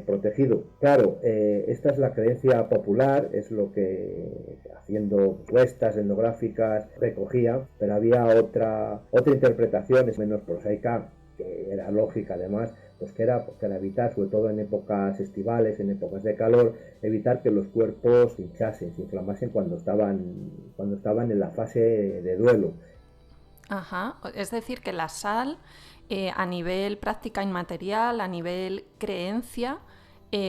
protegido. Claro, esta es la creencia popular, es lo que haciendo encuestas etnográficas recogía, pero había otra interpretación, es menos prosaica, que era lógica además, pues que era evitar, sobre todo en épocas estivales, en épocas de calor, evitar que los cuerpos se hinchasen, se inflamasen cuando estaban en la fase de duelo. Ajá, es decir que la sal a nivel práctica inmaterial, a nivel creencia,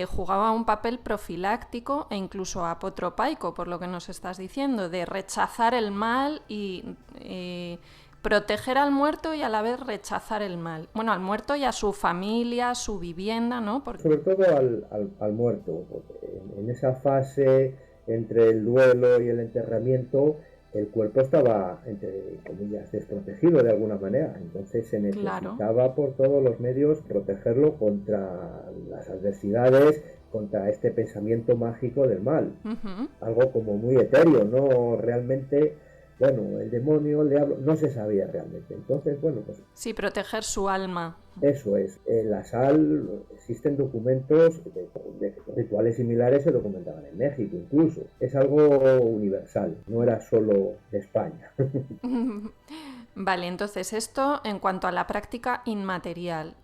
jugaba un papel profiláctico e incluso apotropaico, por lo que nos estás diciendo, de rechazar el mal y proteger al muerto y a la vez rechazar el mal. Bueno, al muerto y a su familia, a su vivienda, ¿no? Sobre todo al muerto, porque en esa fase entre el duelo y el enterramiento, el cuerpo estaba, entre comillas, desprotegido de alguna manera. Entonces se necesitaba por todos los medios protegerlo contra las adversidades, contra este pensamiento mágico del mal. Uh-huh. Algo como muy etéreo, no realmente... Bueno, el demonio, el diablo, no se sabía realmente. Entonces, bueno, pues... Sí, proteger su alma. Eso es. En la sal existen documentos de rituales similares, se documentaban en México incluso. Es algo universal, no era solo de España. Vale, entonces esto en cuanto a la práctica inmaterial.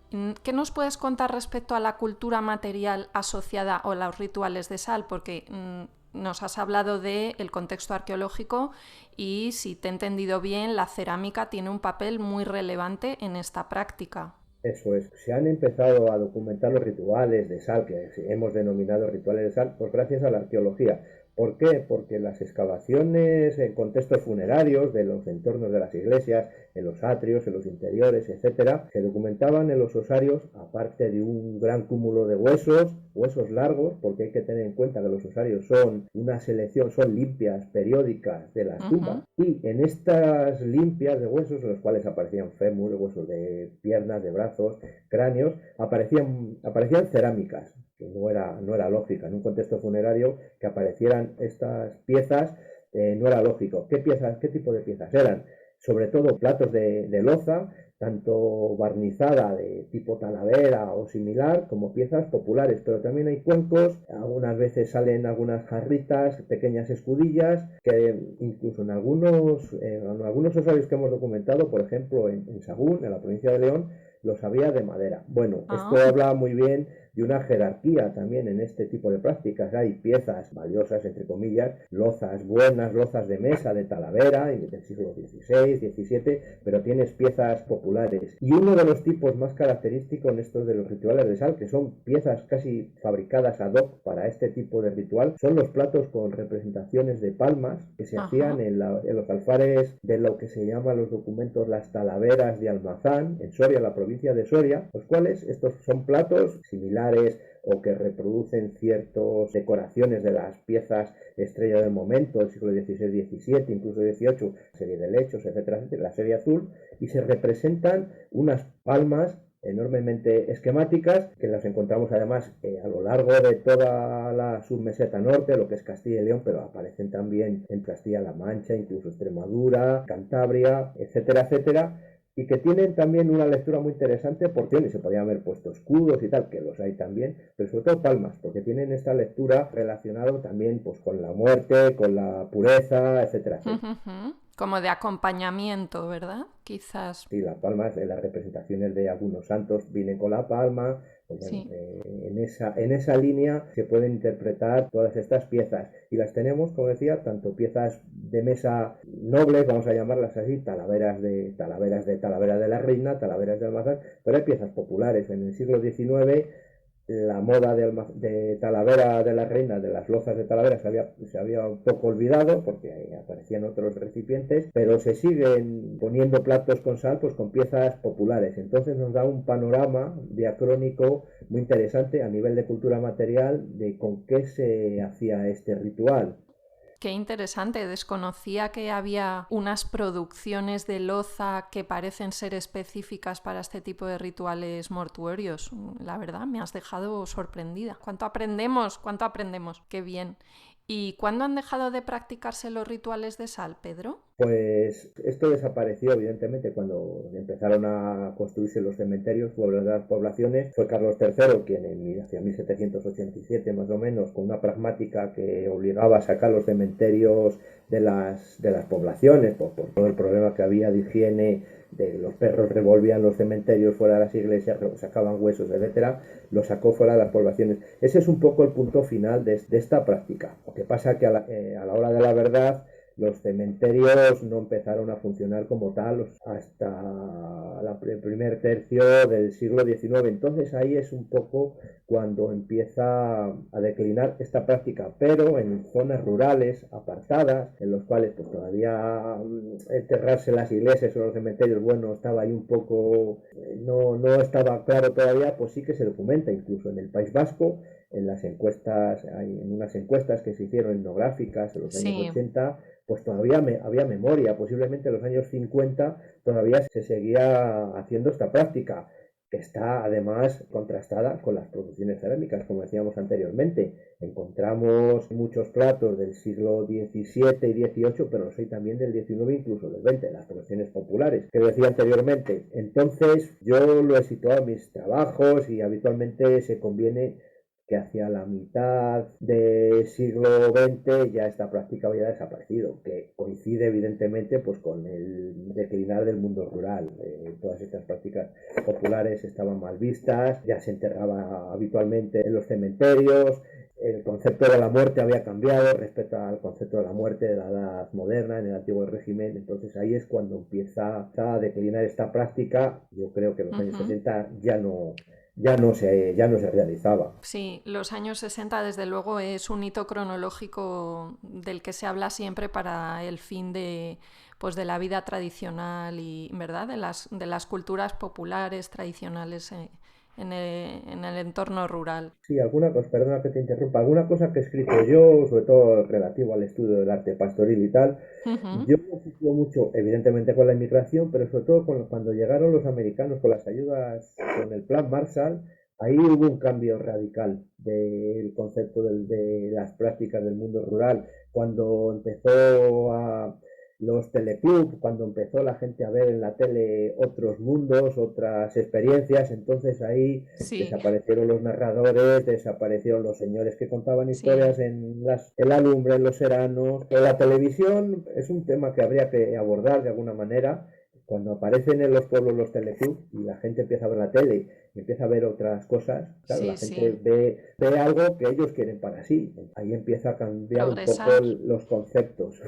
¿Qué nos puedes contar respecto a la cultura material asociada a los rituales de sal? Porque... nos has hablado del contexto arqueológico y, si te he entendido bien, la cerámica tiene un papel muy relevante en esta práctica. Eso es. Se han empezado a documentar los rituales de sal, que hemos denominado rituales de sal, pues gracias a la arqueología. ¿Por qué? Porque las excavaciones en contextos funerarios de los entornos de las iglesias, en los atrios, en los interiores, etcétera, se documentaban en los osarios, aparte de un gran cúmulo de huesos largos, porque hay que tener en cuenta que los osarios son una selección, son limpias periódicas de las tumbas, y en estas limpias de huesos, en los cuales aparecían fémures, huesos de piernas, de brazos, cráneos, aparecían cerámicas. Que no era lógica. En un contexto funerario que aparecieran estas piezas no era lógico. ¿Qué tipo de piezas eran? Sobre todo platos de loza, tanto barnizada de tipo talavera o similar, como piezas populares, pero también hay cuencos, algunas veces salen algunas jarritas, pequeñas escudillas, que incluso en algunos osarios que hemos documentado, por ejemplo en Sahagún, en la provincia de León, los había de madera. Bueno, esto habla muy bien de una jerarquía también en este tipo de prácticas. Hay piezas valiosas, entre comillas, lozas buenas, lozas de mesa, de talavera, del siglo XVI, XVII, pero tienes piezas populares. Y uno de los tipos más característicos en estos de los rituales de sal, que son piezas casi fabricadas ad hoc para este tipo de ritual, son los platos con representaciones de palmas que se hacían en los alfares de lo que se llama los documentos las talaveras de Almazán, en Soria, la provincia de Soria, los cuales estos son platos similares o que reproducen ciertas decoraciones de las piezas estrella del momento, del siglo XVI, XVII, incluso XVIII, la serie de lechos, etcétera, la serie azul, y se representan unas palmas enormemente esquemáticas, que las encontramos además a lo largo de toda la submeseta norte, lo que es Castilla y León, pero aparecen también en Castilla-La Mancha, incluso Extremadura, Cantabria, etcétera, etcétera, y que tienen también una lectura muy interesante porque se podían haber puesto escudos y tal, que los hay también, pero sobre todo palmas, porque tienen esta lectura relacionada también pues con la muerte, con la pureza, etcétera, etcétera. Como de acompañamiento, ¿verdad? Quizás. Sí, las palmas, las representaciones de algunos santos vienen con la palma. Pues bueno, en esa línea se pueden interpretar todas estas piezas y las tenemos, como decía, tanto piezas de mesa nobles, vamos a llamarlas así, talaveras de la Reina, talaveras de Almazán, pero hay piezas populares. En el siglo XIX la moda de talavera de la Reina, de las lozas de talavera, se había un poco olvidado porque aparecían otros recipientes, pero se siguen poniendo platos con sal pues con piezas populares. Entonces nos da un panorama diacrónico muy interesante a nivel de cultura material de con qué se hacía este ritual. Qué interesante, desconocía que había unas producciones de loza que parecen ser específicas para este tipo de rituales mortuorios. La verdad, me has dejado sorprendida. ¿Cuánto aprendemos? ¡Qué bien! ¿Y cuándo han dejado de practicarse los rituales de sal, Pedro? Pues esto desapareció evidentemente cuando empezaron a construirse los cementerios, las poblaciones. Fue Carlos III quien hacia 1787 más o menos, con una pragmática que obligaba a sacar los cementerios de las poblaciones por todo el problema que había de higiene, de los perros revolvían los cementerios fuera de las iglesias, sacaban huesos, etcétera, lo sacó fuera de las poblaciones. Ese es un poco el punto final de esta práctica. Lo que pasa que a la hora de la verdad Los cementerios no empezaron a funcionar como tal hasta el primer tercio del siglo XIX. Entonces ahí es un poco cuando empieza a declinar esta práctica, pero en zonas rurales, apartadas, en los cuales pues todavía enterrarse en las iglesias o los cementerios, bueno, estaba ahí un poco, no estaba claro todavía, pues sí que se documenta, incluso en el País Vasco, en las encuestas, en unas encuestas que se hicieron etnográficas en los años 80, pues todavía había memoria. Posiblemente en los años 50 todavía se seguía haciendo esta práctica, que está además contrastada con las producciones cerámicas, como decíamos anteriormente. Encontramos muchos platos del siglo XVII y XVIII, pero los hay también del XIX, incluso del XX, las producciones populares, que decía anteriormente. Entonces yo lo he situado en mis trabajos y habitualmente se conviene que hacia la mitad del siglo XX ya esta práctica había desaparecido, que coincide evidentemente pues con el declinar del mundo rural. Todas estas prácticas populares estaban mal vistas, ya se enterraba habitualmente en los cementerios, el concepto de la muerte había cambiado respecto al concepto de la muerte de la edad moderna en el antiguo régimen. Entonces ahí es cuando empieza a declinar esta práctica. Yo creo que en los años 70 ya no se realizaba. Sí, los años 60 desde luego es un hito cronológico del que se habla siempre para el fin de la vida tradicional y, ¿verdad?, de las culturas populares tradicionales en el entorno rural. Sí, perdona que te interrumpa, alguna cosa que he escrito yo, sobre todo relativo al estudio del arte pastoril y tal, yo me sitúo mucho, evidentemente, con la inmigración, pero sobre todo cuando llegaron los americanos con las ayudas, con el Plan Marshall. Ahí hubo un cambio radical del concepto de las prácticas del mundo rural, cuando empezó los teleclubs, cuando empezó la gente a ver en la tele otros mundos, otras experiencias. Entonces ahí desaparecieron los narradores, desaparecieron los señores que contaban historias en la lumbre, en los seranos. Pero la televisión es un tema que habría que abordar de alguna manera. Cuando aparecen en los pueblos los teleclubs y la gente empieza a ver la tele y empieza a ver otras cosas, claro, la gente ve algo que ellos quieren para sí. Ahí empieza a cambiar un poco los conceptos.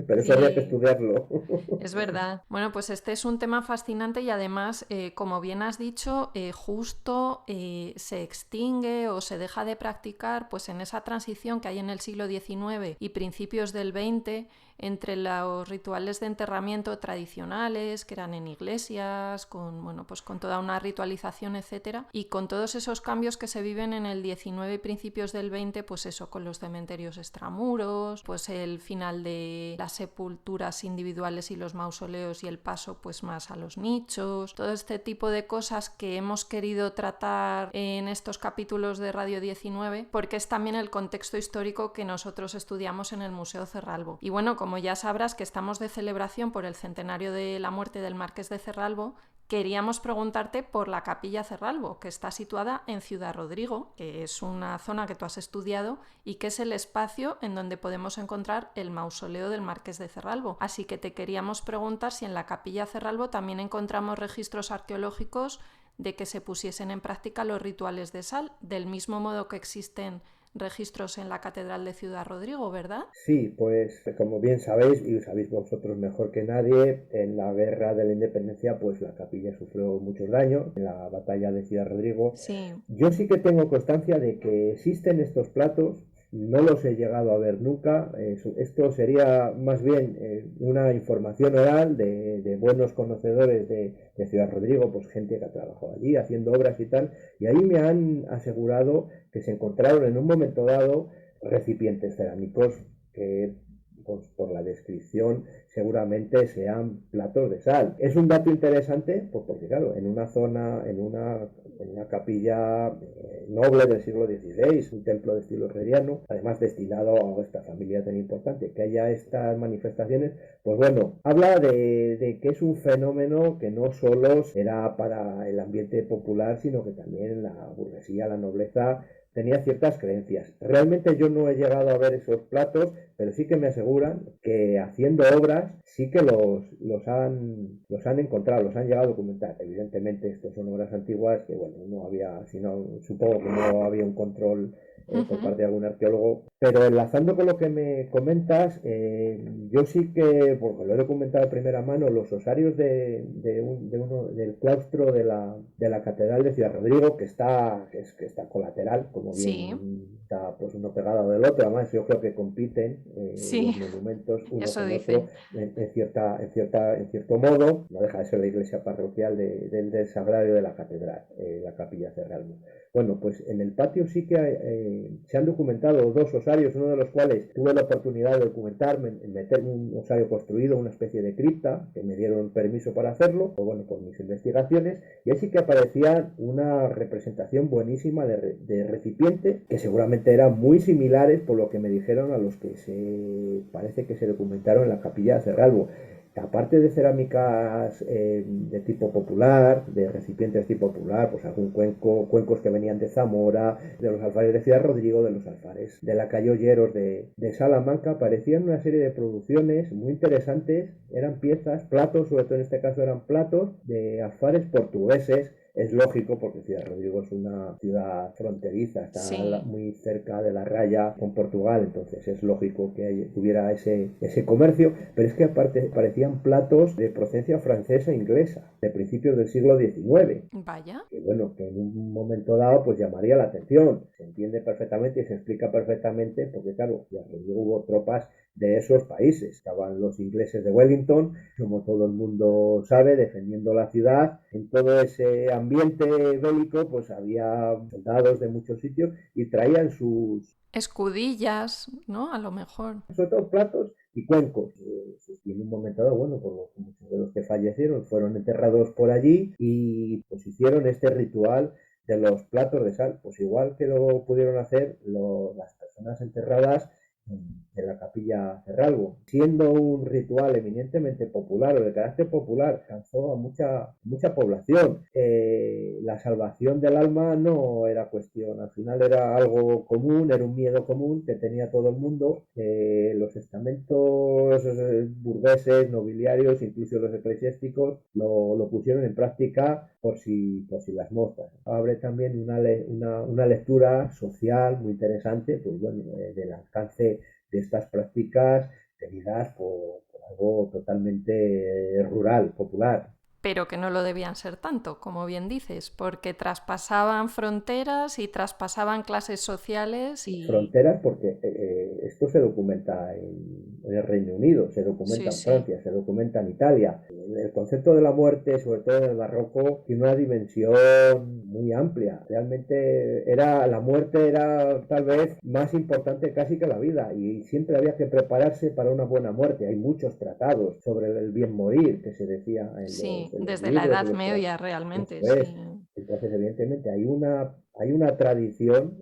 Pero eso habría que estudiarlo. Es verdad. Bueno, pues este es un tema fascinante y además, como bien has dicho, justo se extingue o se deja de practicar pues en esa transición que hay en el siglo XIX y principios del XX entre los rituales de enterramiento tradicionales, que eran en iglesias, con toda una ritualización, etcétera, y con todos esos cambios que se viven en el XIX y principios del XX, pues eso, con los cementerios extramuros, pues el final de las sepulturas individuales y los mausoleos y el paso pues más a los nichos, todo este tipo de cosas que hemos querido tratar en estos capítulos de Radio 19, porque es también el contexto histórico que nosotros estudiamos en el Museo Cerralbo. Y bueno, como ya sabrás que estamos de celebración por el centenario de la muerte del Marqués de Cerralbo, queríamos preguntarte por la Capilla Cerralbo, que está situada en Ciudad Rodrigo, que es una zona que tú has estudiado y que es el espacio en donde podemos encontrar el mausoleo del Marqués de Cerralbo. Así que te queríamos preguntar si en la Capilla Cerralbo también encontramos registros arqueológicos de que se pusiesen en práctica los rituales de sal, del mismo modo que existen registros en la Catedral de Ciudad Rodrigo, ¿verdad? Sí, pues como bien sabéis, y sabéis vosotros mejor que nadie, en la Guerra de la Independencia pues la capilla sufrió muchos daños en la batalla de Ciudad Rodrigo. Sí. Yo sí que tengo constancia de que existen estos platos, no los he llegado a ver nunca. Esto sería más bien una información oral de buenos conocedores de Ciudad Rodrigo, pues gente que ha trabajado allí haciendo obras y tal, y ahí me han asegurado que se encontraron en un momento dado recipientes cerámicos que pues, por la descripción seguramente sean platos de sal. Es un dato interesante pues porque claro, en una zona, en una capilla noble del siglo XVI, un templo de estilo herreriano, además destinado a esta familia tan importante, que haya estas manifestaciones, pues bueno, habla de que es un fenómeno que no solo era para el ambiente popular, sino que también la burguesía, la nobleza, tenía ciertas creencias. Realmente yo no he llegado a ver esos platos, pero sí que me aseguran que haciendo obras sí que los han encontrado, los han llegado a documentar. Evidentemente estos son obras antiguas que bueno, no había, supongo que no había un control por parte de algún arqueólogo. Pero enlazando con lo que me comentas, yo sí que, porque lo he documentado de primera mano, los osarios del claustro de la Catedral de Ciudad Rodrigo, que está colateral, como Sí, bien está pues uno pegado del otro. Además, yo creo que compiten sí, los monumentos uno eso con dicen. otro en cierto modo. No deja de ser la iglesia parroquial del Sagrario de la Catedral, la Capilla Cerralbo. Bueno, pues en el patio sí que se han documentado 2 osarios, uno de los cuales tuve la oportunidad de documentarme, meter un osario construido, una especie de cripta, que me dieron permiso para hacerlo, o bueno, por mis investigaciones, y ahí sí que aparecía una representación buenísima de recipientes, que seguramente eran muy similares, por lo que me dijeron, a los que parece que se documentaron en la Capilla de Cerralbo. Aparte de cerámicas de tipo popular, de recipientes de tipo popular, pues algún cuencos que venían de Zamora, de los alfares de Ciudad Rodrigo, de los alfares de la calle Olleros de Salamanca, aparecían una serie de producciones muy interesantes, eran piezas, platos, sobre todo en este caso eran platos de alfares portugueses. Es lógico porque Ciudad Rodrigo es una ciudad fronteriza, está Sí. muy cerca de la raya con Portugal, entonces es lógico que hubiera ese comercio, pero es que aparte parecían platos de procedencia francesa e inglesa, de principios del siglo XIX, Vaya. que bueno, que en un momento dado pues llamaría la atención, se entiende perfectamente y se explica perfectamente, porque claro, ya hubo tropas de esos países. Estaban los ingleses de Wellington, como todo el mundo sabe, defendiendo la ciudad. En todo ese ambiente bélico, pues había soldados de muchos sitios y traían Escudillas, ¿no? A lo mejor. sobre todo platos y cuencos. Y en un momento dado, bueno, pues muchos de los que fallecieron fueron enterrados por allí y pues hicieron este ritual de los platos de sal. Pues igual que lo pudieron hacer las personas enterradas en la Capilla Cerralbo. Siendo un ritual eminentemente popular o de carácter popular, alcanzó a mucha población. La salvación del alma no era cuestión, al final era algo común, era un miedo común que tenía todo el mundo. Los estamentos burgueses, nobiliarios, incluso los eclesiásticos, lo pusieron en práctica por si las moscas. Abre también una lectura social muy interesante, pues bueno, del alcance de estas prácticas tenidas por algo totalmente rural, popular. Pero que no lo debían ser tanto, como bien dices, porque traspasaban fronteras y traspasaban clases sociales y... Fronteras, porque esto se documenta en el Reino Unido, se documenta Sí, en sí. Francia, se documenta en Italia. El concepto de la muerte, sobre todo en el barroco, tiene una dimensión muy amplia. Realmente la muerte era tal vez más importante casi que la vida y siempre había que prepararse para una buena muerte. Hay muchos tratados sobre el bien morir que se decía Sí, en los desde la libros, Edad Media realmente, Eso es. sí. Entonces, evidentemente, hay una tradición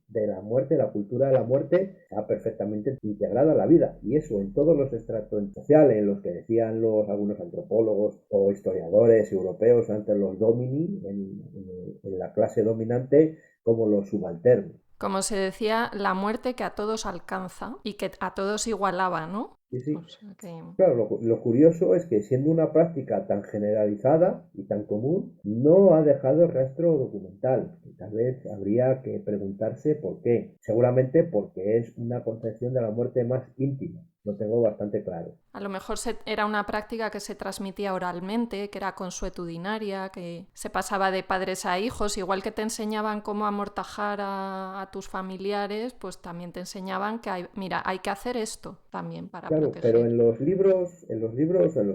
de la muerte, la cultura de la muerte está perfectamente integrada a la vida. Y eso en todos los estratos sociales, en los que decían algunos antropólogos o historiadores europeos, antes los domini, en la clase dominante, como los subalternos. Como se decía, la muerte que a todos alcanza y que a todos igualaba, ¿no? Sí, sí. O sea que... Claro, lo curioso es que siendo una práctica tan generalizada y tan común, no ha dejado rastro documental. Y tal vez habría que preguntarse por qué. Seguramente porque es una concepción de la muerte más íntima. Lo tengo bastante claro. A lo mejor era una práctica que se transmitía oralmente, que era consuetudinaria, que se pasaba de padres a hijos, igual que te enseñaban cómo amortajar a tus familiares, pues también te enseñaban que hay que hacer esto también para Claro, pero proteger.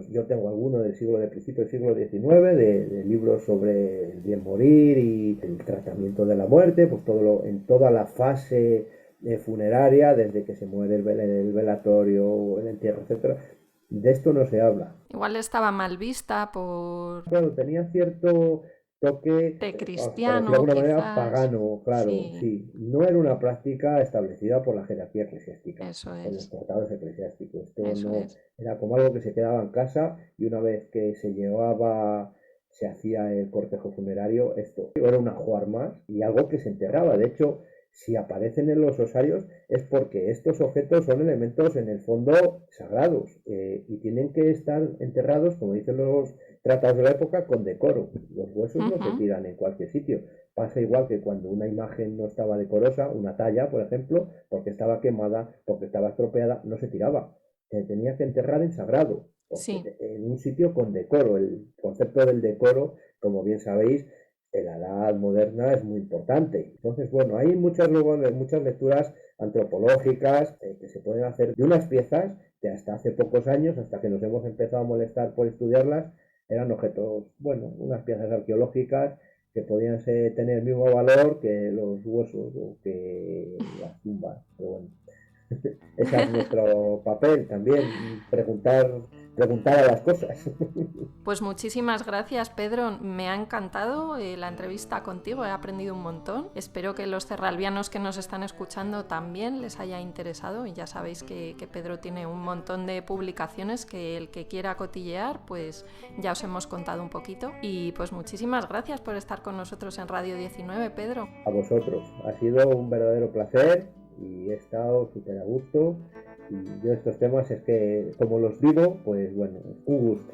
yo tengo alguno del principio del siglo XIX, de libros sobre el bien morir y el tratamiento de la muerte, pues en toda la fase funeraria, desde que se muere el velatorio, el entierro, etcétera. De esto no se habla. Igual estaba mal vista Claro, tenía cierto toque, de por decirlo de cristiano, alguna manera, quizás. pagano, claro, Sí, sí. No era una práctica establecida por la jerarquía eclesiástica, eso por los es, tratados eclesiásticos. Esto eso no es. era como algo que se quedaba en casa y una vez que se hacía el cortejo funerario, esto era un ajuar más y algo que se enterraba. De hecho, si aparecen en los osarios es porque estos objetos son elementos en el fondo sagrados y tienen que estar enterrados, como dicen los tratados de la época, con decoro. Los huesos no se Ujú. tiran en cualquier sitio. Pasa igual que cuando una imagen no estaba decorosa, una talla, por ejemplo, porque estaba quemada, porque estaba estropeada, no se tiraba. Se tenía que enterrar en sagrado, en un sitio con decoro. El concepto del decoro, como bien sabéis, en la edad moderna es muy importante. Entonces, bueno, hay muchas lecturas antropológicas que se pueden hacer de unas piezas que hasta hace pocos años, hasta que nos hemos empezado a molestar por estudiarlas, eran objetos, bueno, unas piezas arqueológicas que podían tener el mismo valor que los huesos o que las tumbas. Pero bueno, ese es nuestro papel también, preguntar a las cosas. Pues muchísimas gracias, Pedro. Me ha encantado la entrevista contigo, he aprendido un montón. Espero que los cerralbianos que nos están escuchando también les haya interesado, y ya sabéis que Pedro tiene un montón de publicaciones que el que quiera cotillear, pues ya os hemos contado un poquito. Y pues muchísimas gracias por estar con nosotros en Radio 19, Pedro. A vosotros, ha sido un verdadero placer y he estado súper a gusto. Y yo estos temas es que, como los digo, pues bueno, un gusto.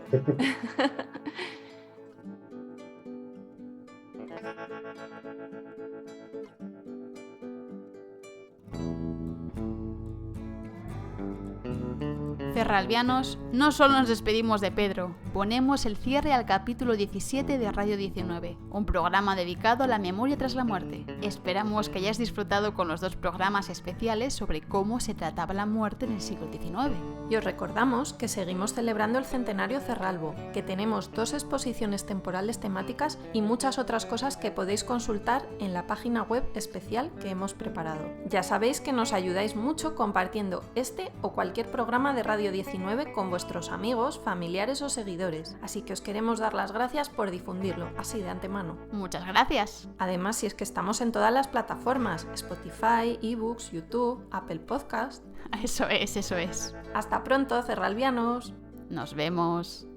Cerralbianos, no solo nos despedimos de Pedro, ponemos el cierre al capítulo 17 de Radio 19, un programa dedicado a la memoria tras la muerte. Esperamos que hayáis disfrutado con los 2 programas especiales sobre cómo se trataba la muerte en el siglo XIX. Y os recordamos que seguimos celebrando el centenario Cerralbo, que tenemos 2 exposiciones temporales temáticas y muchas otras cosas que podéis consultar en la página web especial que hemos preparado. Ya sabéis que nos ayudáis mucho compartiendo este o cualquier programa de Radio 19 con vuestros amigos, familiares o seguidores, así que os queremos dar las gracias por difundirlo, así de antemano. Muchas gracias. Además, si es que estamos en todas las plataformas, Spotify, eBooks, YouTube, Apple Podcast. Eso es. Hasta pronto, cerralbianos. Nos vemos.